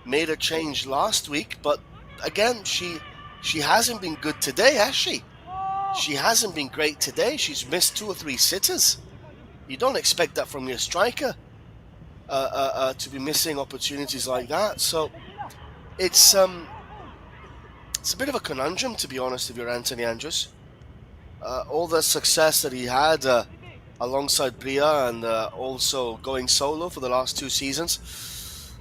made a change last week, but again, she hasn't been good today, has she? She hasn't been great today. She's missed 2 or 3 sitters. You don't expect that from your striker to be missing opportunities like that. So it's a bit of a conundrum, to be honest, if you're Anthony Andrews. All the success that he had alongside Bria and also going solo for the last 2 seasons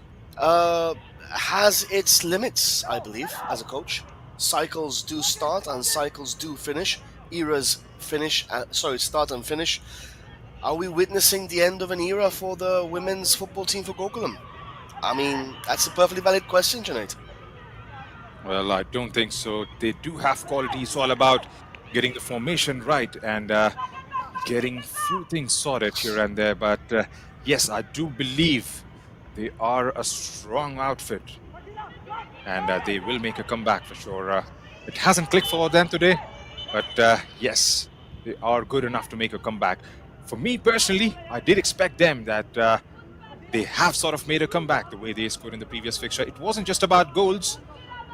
has its limits, I believe, as a coach. Cycles do start and cycles do finish. Eras start and finish. Are we witnessing the end of an era for the women's football team for Gokulam? I mean, that's a perfectly valid question, Junaid. Well, I don't think so. They do have quality. It's all about getting the formation right and getting few things sorted here and there. But yes, I do believe they are a strong outfit. And they will make a comeback for sure. It hasn't clicked for them today, but yes, they are good enough to make a comeback. For me personally, I did expect them that they have sort of made a comeback the way they scored in the previous fixture. It wasn't just about goals.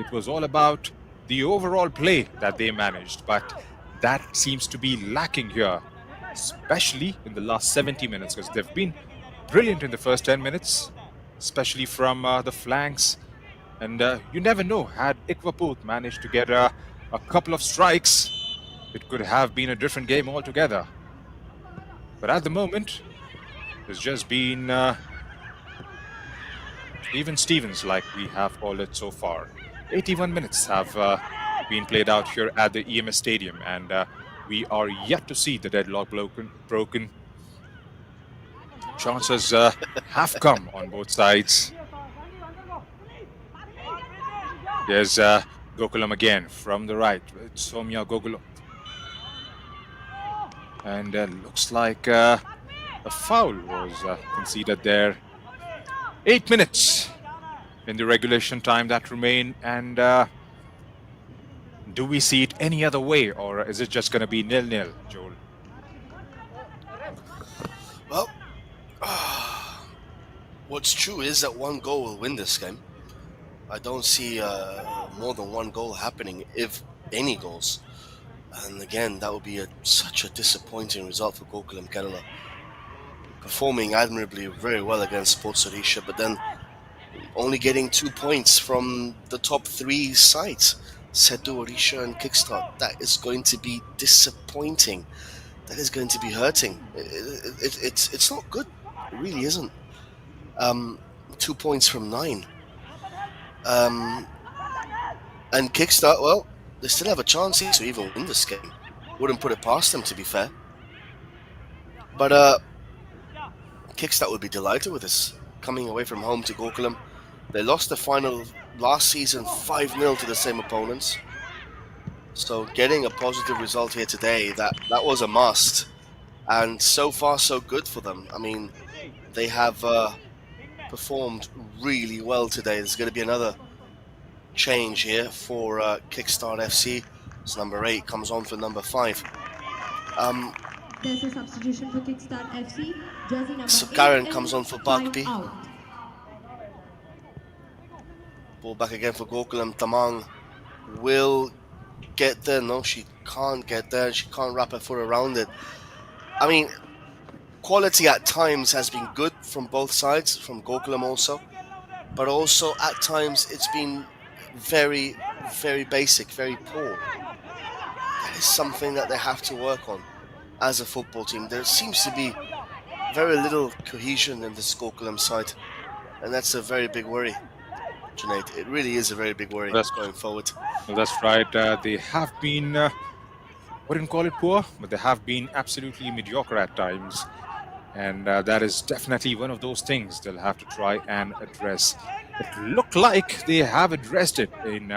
It was all about the overall play that they managed. But that seems to be lacking here, especially in the last 70 minutes, because they've been brilliant in the first 10 minutes, especially from the flanks. And you never know, had Ikwaput managed to get a couple of strikes, it could have been a different game altogether. But at the moment, there's just been even Stevens, like we have called it so far. 81 minutes have been played out here at the EMS Stadium, and we are yet to see the deadlock broken. Chances have come on both sides. There's Gokulam again from the right. It's Soumya Gokulam. And looks like a foul was conceded there. 8 minutes in the regulation time that remain. And do we see it any other way, or is it just going to be 0-0, Joel? Well, what's true is that 1 goal will win this game. I don't see more than 1 goal happening, if any goals. And again, that would be such a disappointing result for Gokulam Kerala. Performing admirably very well against Sports Odisha, but then only getting 2 points from the top 3 sides, Setu, Odisha and Kickstart. That is going to be disappointing. That is going to be hurting. It's not good. It really isn't. 2 points from 9. And Kickstart, well, they still have a chance here to even win this game. Wouldn't put it past them, to be fair. But Kickstart would be delighted with this. Coming away from home to Gokulam. They lost the final last season 5-0 to the same opponents. So getting a positive result here today, that was a must. And so far so good for them. I mean, they have performed really well today. There's going to be another change here for Kickstart FC. So number 8 comes on for number 5. There's a substitution for Kickstart FC. Jersey number So 8 Karen and comes on for 5 Bakpi. out. Ball back again for Gokulam. Tamang will get there. No, she can't get there. She can't wrap her foot around it. I mean, quality at times has been good from both sides, from Gokulam also. But also at times it's been very, very basic, very poor. That is something that they have to work on as a football team. There seems to be very little cohesion in this Gokulam side, and that's a very big worry, Junaid. It really is a very big worry going forward. Well, that's right. They have been, wouldn't call it poor, but they have been absolutely mediocre at times. And that is definitely one of those things they'll have to try and address. It looked like they have addressed it in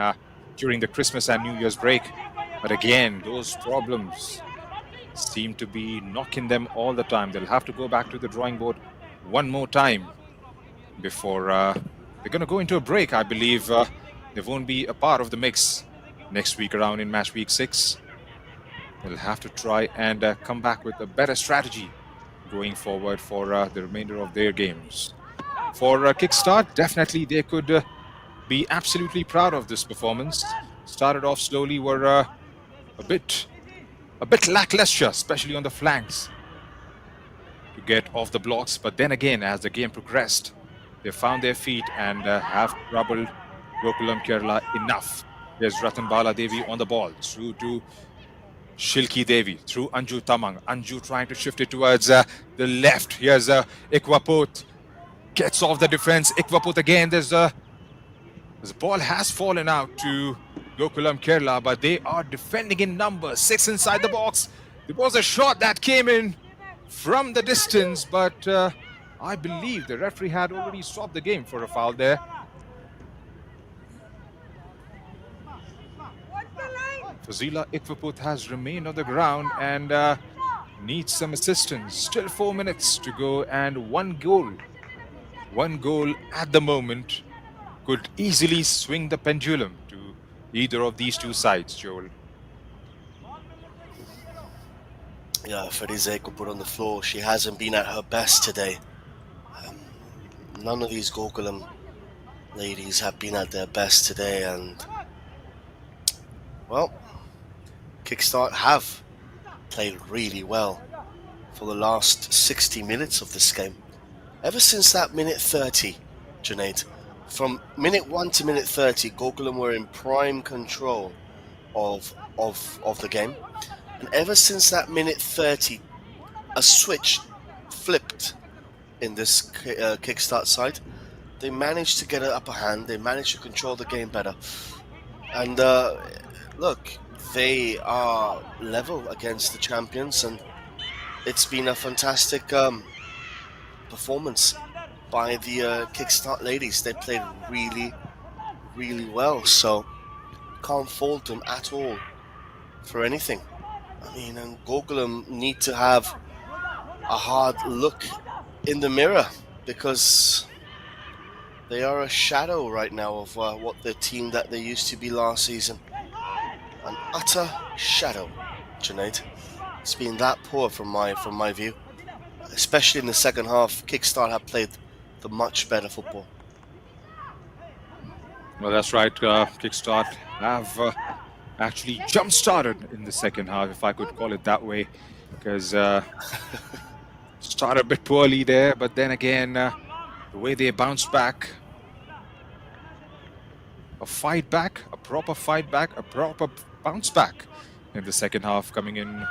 during the Christmas and New Year's break. But again, those problems seem to be knocking them all the time. They'll have to go back to the drawing board one more time before they're going to go into a break. I believe they won't be a part of the mix next week around in match week 6. They'll have to try and come back with a better strategy going forward for the remainder of their games. For Kickstart, definitely they could be absolutely proud of this performance. Started off slowly, were a bit lackluster, especially on the flanks, to get off the blocks. But then again, as the game progressed, they found their feet and have troubled Gokulam Kerala enough. There's Ratan Bala Devi on the ball, through to Shilki Devi, through Anju Tamang. Anju trying to shift it towards the left. Here's Ikwaput, gets off the defense. Ikwaput again, the ball has fallen out to Gokulam Kerala, but they are defending in number 6 inside the box. There was a shot that came in from the distance, but I believe the referee had already stopped the game for a foul there. Fazila Ikwaput has remained on the ground and needs some assistance. Still 4 minutes to go and one goal. One goal at the moment could easily swing the pendulum to either of these two sides, Joel. Yeah, Farize put on the floor. She hasn't been at her best today. None of these Gokulam ladies have been at their best today, and well, Kickstart have played really well for the last 60 minutes of this game. Ever since that minute 30, Junaid, from minute 1 to minute 30, Gokulam were in prime control of the game. And ever since that minute 30, a switch flipped in this Kickstart side. They managed to get an upper hand. They managed to control the game better. And look, they are level against the champions, and it's been a fantastic performance by the Kickstart ladies. They played really, really well, so can't fault them at all for anything. I mean, and Gokulam need to have a hard look in the mirror, because they are a shadow right now of what the team that they used to be last season. An utter shadow, Junaid. It's been that poor from my view. Especially in the second half, Kickstart have played the much better football. Well, that's right. Kickstart have actually jump-started in the second half, if I could call it that way, because started a bit poorly there, but then again, the way they bounced back, a proper fight back, a proper bounce back in the second half, coming in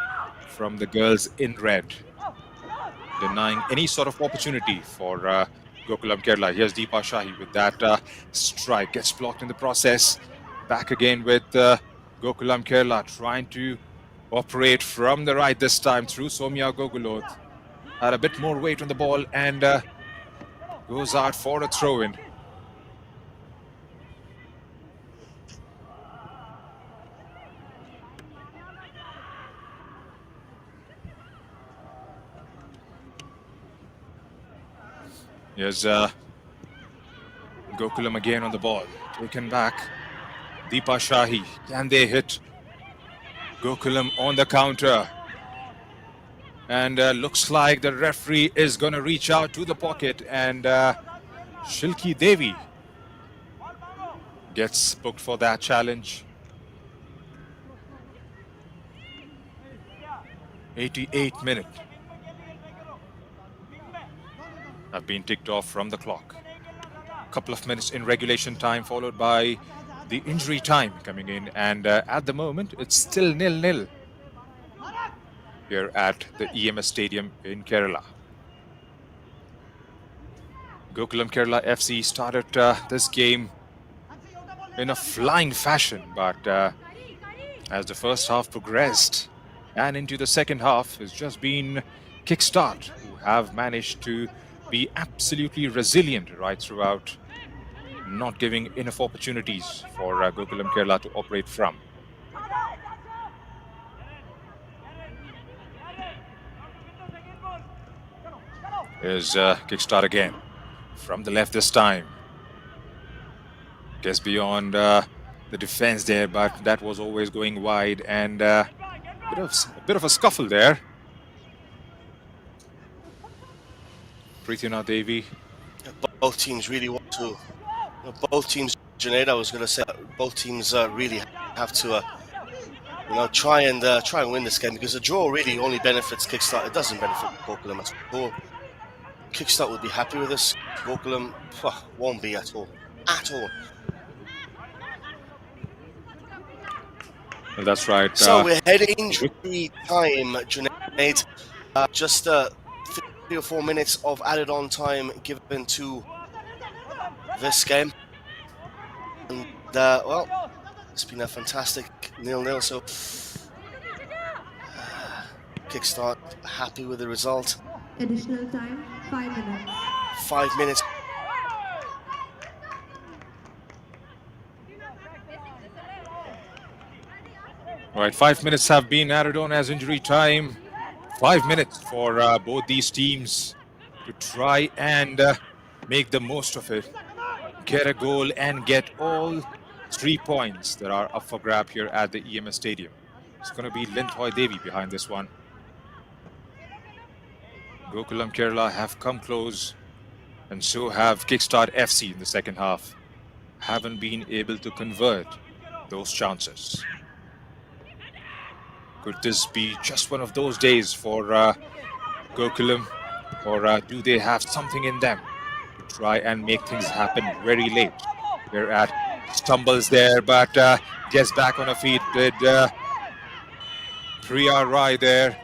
from the girls in red, denying any sort of opportunity for Gokulam Kerala. Here's Deepa Shahi with that strike, gets blocked in the process. Back again with Gokulam Kerala, trying to operate from the right this time through Somya Gogulot. Had a bit more weight on the ball and goes out for a throw-in. Here's Gokulam again on the ball. Taken back. Deepa Shahi. Can they hit Gokulam on the counter? And looks like the referee is going to reach out to the pocket, and Shilki Devi gets booked for that challenge. 88th minute have been ticked off from the clock. A couple of minutes in regulation time, followed by the injury time coming in, and at the moment it's still 0-0 here at the EMS Stadium in Kerala. Gokulam Kerala FC started this game in a flying fashion, but as the first half progressed and into the second half, it's just been Kickstart who have managed to be absolutely resilient right throughout, not giving enough opportunities for Gokulam Kerala to operate from. Here's Kickstart again. From the left this time. Gets beyond the defense there, but that was always going wide, and a bit of a scuffle there. Preeti Devi. Both teams really want to. Both teams, Junaid, I was going to say, both teams really have to, try and win this game, because a draw really only benefits Kickstart. It doesn't benefit Gokulam at all. Kickstart would be happy with this. Gokulam won't be at all. At all. Well, that's right. So we're heading injury time, Junaid. Just 3 or 4 minutes of added on time given to this game. And, well, it's been a fantastic 0-0. So Kickstart happy with the result. Additional time, 5 minutes. 5 minutes. All right, 5 minutes have been added on as injury time. 5 minutes for both these teams to try and make the most of it. Get a goal and get all 3 points that are up for grab here at the EMS Stadium. It's going to be Lintoy Devi behind this one. Gokulam Kerala have come close, and so have Kickstart FC in the second half. Haven't been able to convert those chances. Could this be just one of those days for Gokulam, or do they have something in them to try and make things happen very late? They're at stumbles there, but gets back on her feet with Priya Rai there.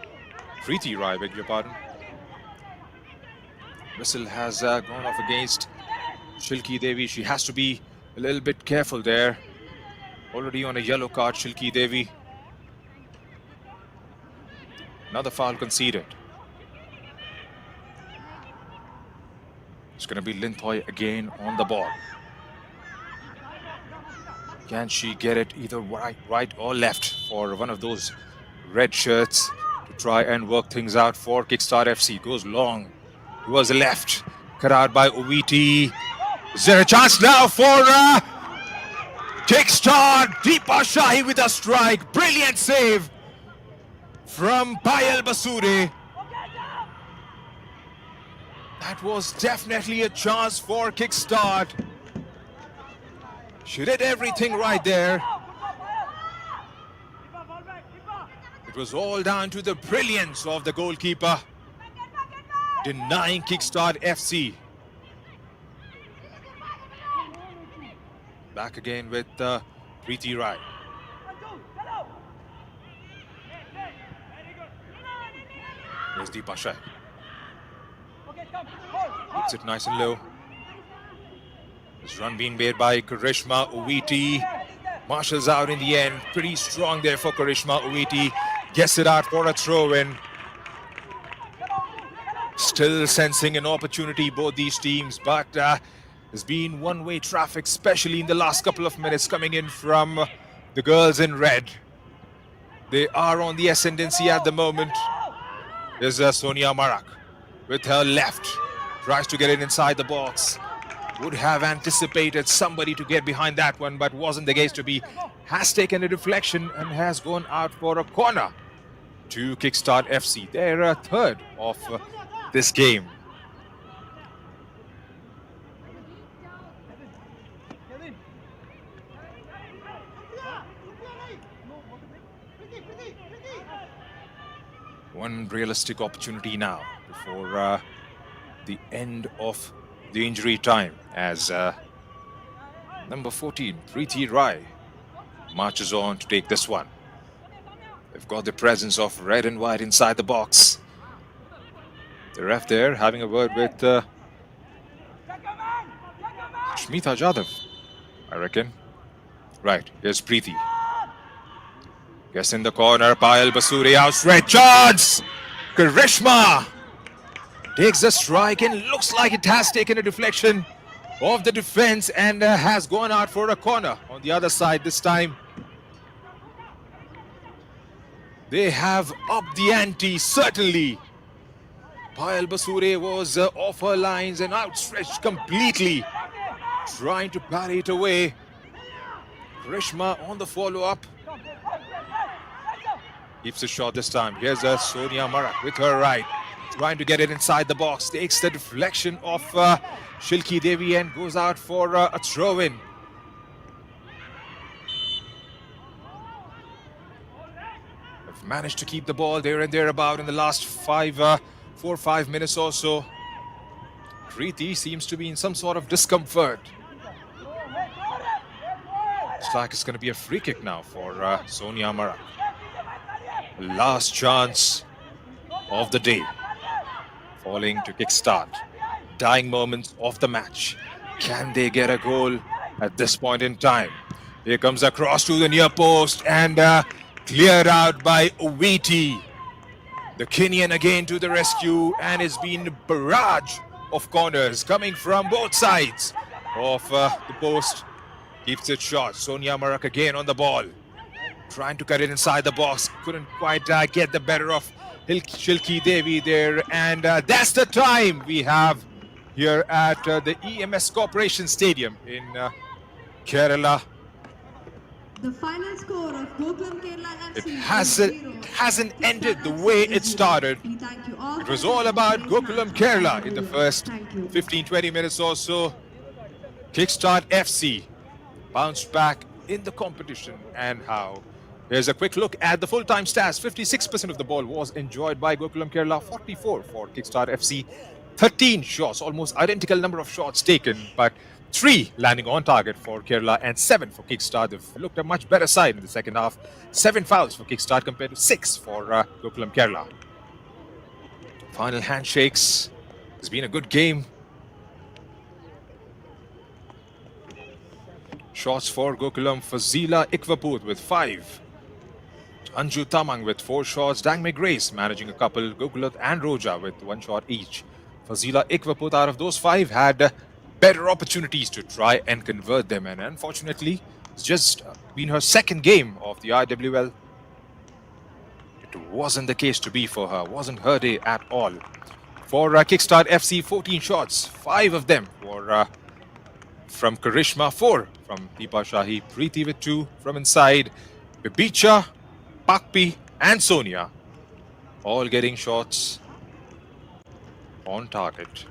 Preeti Rai, beg your pardon. Whistle has gone off against Shilki Devi. She has to be a little bit careful there. Already on a yellow card, Shilki Devi. Another foul conceded. It's going to be Lintoy again on the ball. Can she get it either right or left for one of those red shirts to try and work things out for Kickstart FC? Goes long towards the left. Cut out by Owiti. Is there a chance now for Kickstart? Deepa Shahi with a strike. Brilliant save from Payal Basure. That was definitely a chance for Kickstart. She did everything right there. It was all down to the brilliance of the goalkeeper, denying Kickstart FC. Back again with Preeti Rai. There's Deepa Shah. Keeps it nice and low. This run being made by Karishma Owiti. Marshals out in the end. Pretty strong there for Karishma Owiti. Gets it out for a throw-in. Still sensing an opportunity, both these teams, but there's been one-way traffic, especially in the last couple of minutes, coming in from the girls in red. They are on the ascendancy at the moment. There's Sonia Marak with her left. Tries to get it inside the box. Would have anticipated somebody to get behind that one, but wasn't the case to be. Has taken a deflection and has gone out for a corner to Kickstart FC. They're a third of this game. One realistic opportunity now before the end of the injury time, as number 14, Preeti Rai, marches on to take this one. They've got the presence of red and white inside the box. The ref there having a word with Shmita Jadhav, I reckon. Right, here's Preeti. Gets in the corner, Payal Basure outstretched chance! Karishma takes the strike and looks like it has taken a deflection of the defense and has gone out for a corner on the other side this time. They have upped the ante, certainly. Payal Basure was off her lines and outstretched completely, trying to parry it away. Karishma on the follow-up. Keeps it short this time. Here's Sonia Marak with her right, trying to get it inside the box. Takes the deflection of Shilki Devi and goes out for a throw-in. Have managed to keep the ball there and thereabout in the last 4 or 5 minutes or so. Preeti seems to be in some sort of discomfort. Looks like it's going to be a free kick now for Sonia Marak. Last chance of the day, falling to Kickstart. Dying moments of the match. Can they get a goal at this point in time? Here comes a cross to the near post and cleared out by Owiti. The Kenyan again to the rescue, and it's been a barrage of corners coming from both sides of the post. Keeps it short. Sonia Marak again on the ball, trying to cut it inside the box. Couldn't quite get the better of Shilki Devi there. And that's the time we have here at the EMS Corporation Stadium in Kerala. The final score of Gokulam Kerala It FC hasn't ended the way it started. It was all about Gokulam Kerala in the first 15-20 minutes or so. Kickstart FC bounced back in the competition, and how. Here's a quick look at the full-time stats. 56% of the ball was enjoyed by Gokulam Kerala, 44 for Kickstart FC. 13 shots, almost identical number of shots taken, but 3 landing on target for Kerala and 7 for Kickstart. They've looked a much better side in the second half. 7 fouls for Kickstart compared to 6 for Gokulam Kerala. Final handshakes. It's been a good game. Shots for Gokulam: Fazila Ikwaput with 5. Anju Tamang with 4 shots. Dangme Grace managing a couple. Gokulat and Roja with 1 shot each. Fazila Ikwaput, out of those 5, had better opportunities to try and convert them, and unfortunately it's just been her second game of the IWL. It wasn't the case to be for her. Wasn't her day at all. For Kickstart FC, 14 shots, 5 of them were from Karishma, 4 from Deepa Shahi, Preeti with 2 from inside, Bibicha, Pakpi and Sonia all getting shots on target.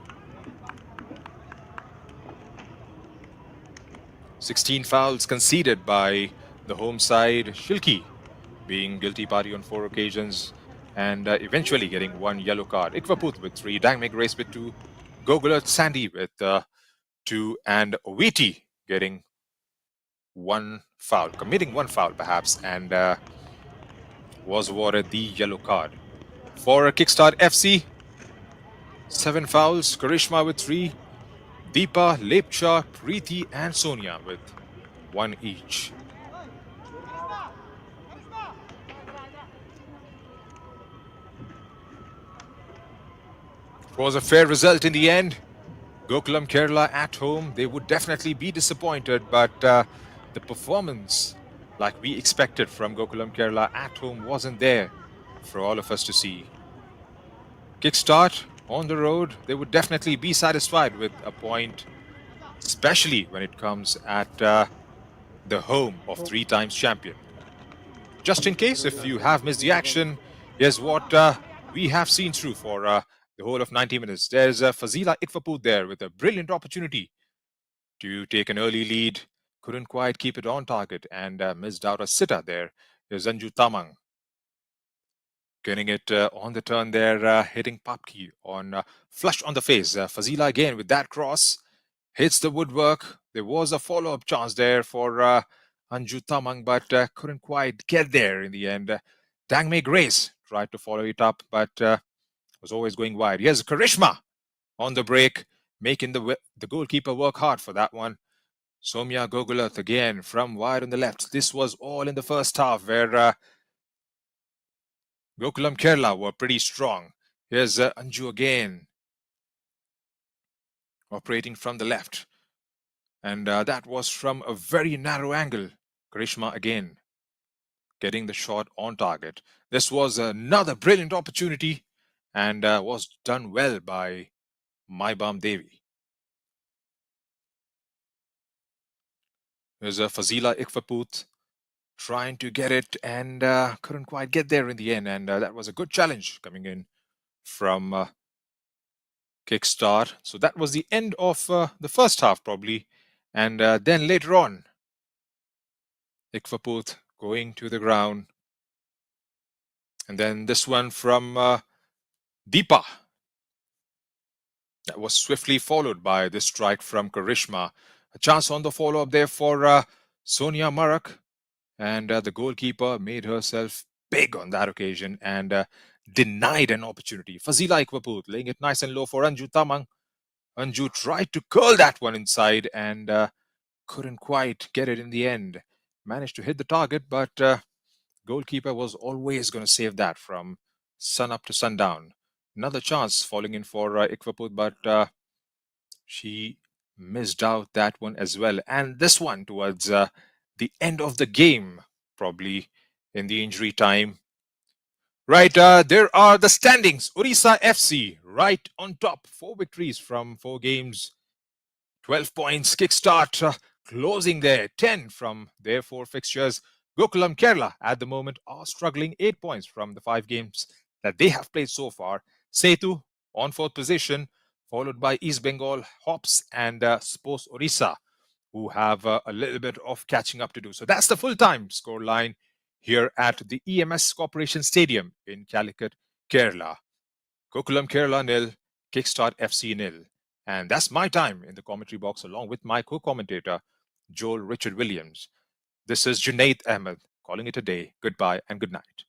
16 fouls conceded by the home side. Shilki being guilty party on 4 occasions and eventually getting 1 yellow card. Ikwaput with 3, Dangme Grace with 2, Gogulat Sandy with 2, and Owiti getting 1 foul, committing 1 foul perhaps, and was awarded the yellow card. For Kickstart FC, 7 fouls, Karishma with 3, Deepa, Lepcha, Preeti and Sonia with 1 each. It was a fair result in the end. Gokulam Kerala at home, they would definitely be disappointed, but the performance like we expected from Gokulam Kerala at home wasn't there for all of us to see. Kickstart on the road, they would definitely be satisfied with a point, especially when it comes at the home of 3 times champion. Just in case if you have missed the action, here's what we have seen through for the whole of 90 minutes. There's Fazila Ikwaput there with a brilliant opportunity to take an early lead. Couldn't quite keep it on target and missed out a sitter there. There's Anju Tamang getting it on the turn there, hitting Papki on flush on the face. Fazila again with that cross, hits the woodwork. There was a follow-up chance there for Anju Tamang, but couldn't quite get there in the end. Dangme Grace tried to follow it up, but was always going wide. Here's Karishma on the break, making the goalkeeper work hard for that one. Somya Gogulat again from wide on the left. This was all in the first half where Gokulam Kerala were pretty strong. Here's Anju again, operating from the left. And that was from a very narrow angle. Karishma again getting the shot on target. This was another brilliant opportunity. and was done well by Maibam Devi. There's a Fazila Ikfaput trying to get it and couldn't quite get there in the end, and that was a good challenge coming in from Kickstart. So that was the end of the first half probably, and then later on Ikfaput going to the ground, and then this one from Deepa. That was swiftly followed by this strike from Karishma. A chance on the follow-up there for Sonia Marak, and the goalkeeper made herself big on that occasion and denied an opportunity. Fazila Ikwaput laying it nice and low for Anju Tamang. Anju tried to curl that one inside and couldn't quite get it in the end. Managed to hit the target, but goalkeeper was always going to save that from sun up to sundown. Another chance falling in for Ikwaput, but she missed out that one as well. And this one towards the end of the game, probably in the injury time. Right, there are the standings. Orissa FC right on top. 4 victories from 4 games. 12 points. Kickstart closing there. 10 from their 4 fixtures. Gokulam Kerala at the moment are struggling. 8 points from the 5 games that they have played so far. Setu on 4th position, followed by East Bengal, Hops, and Sports Orissa, who have a little bit of catching up to do. So that's the full-time scoreline here at the EMS Corporation Stadium in Calicut, Kerala. Gokulam Kerala nil, Kickstart FC nil. And that's my time in the commentary box along with my co-commentator, Joel Richard Williams. This is Junaid Ahmed calling it a day. Goodbye and good night.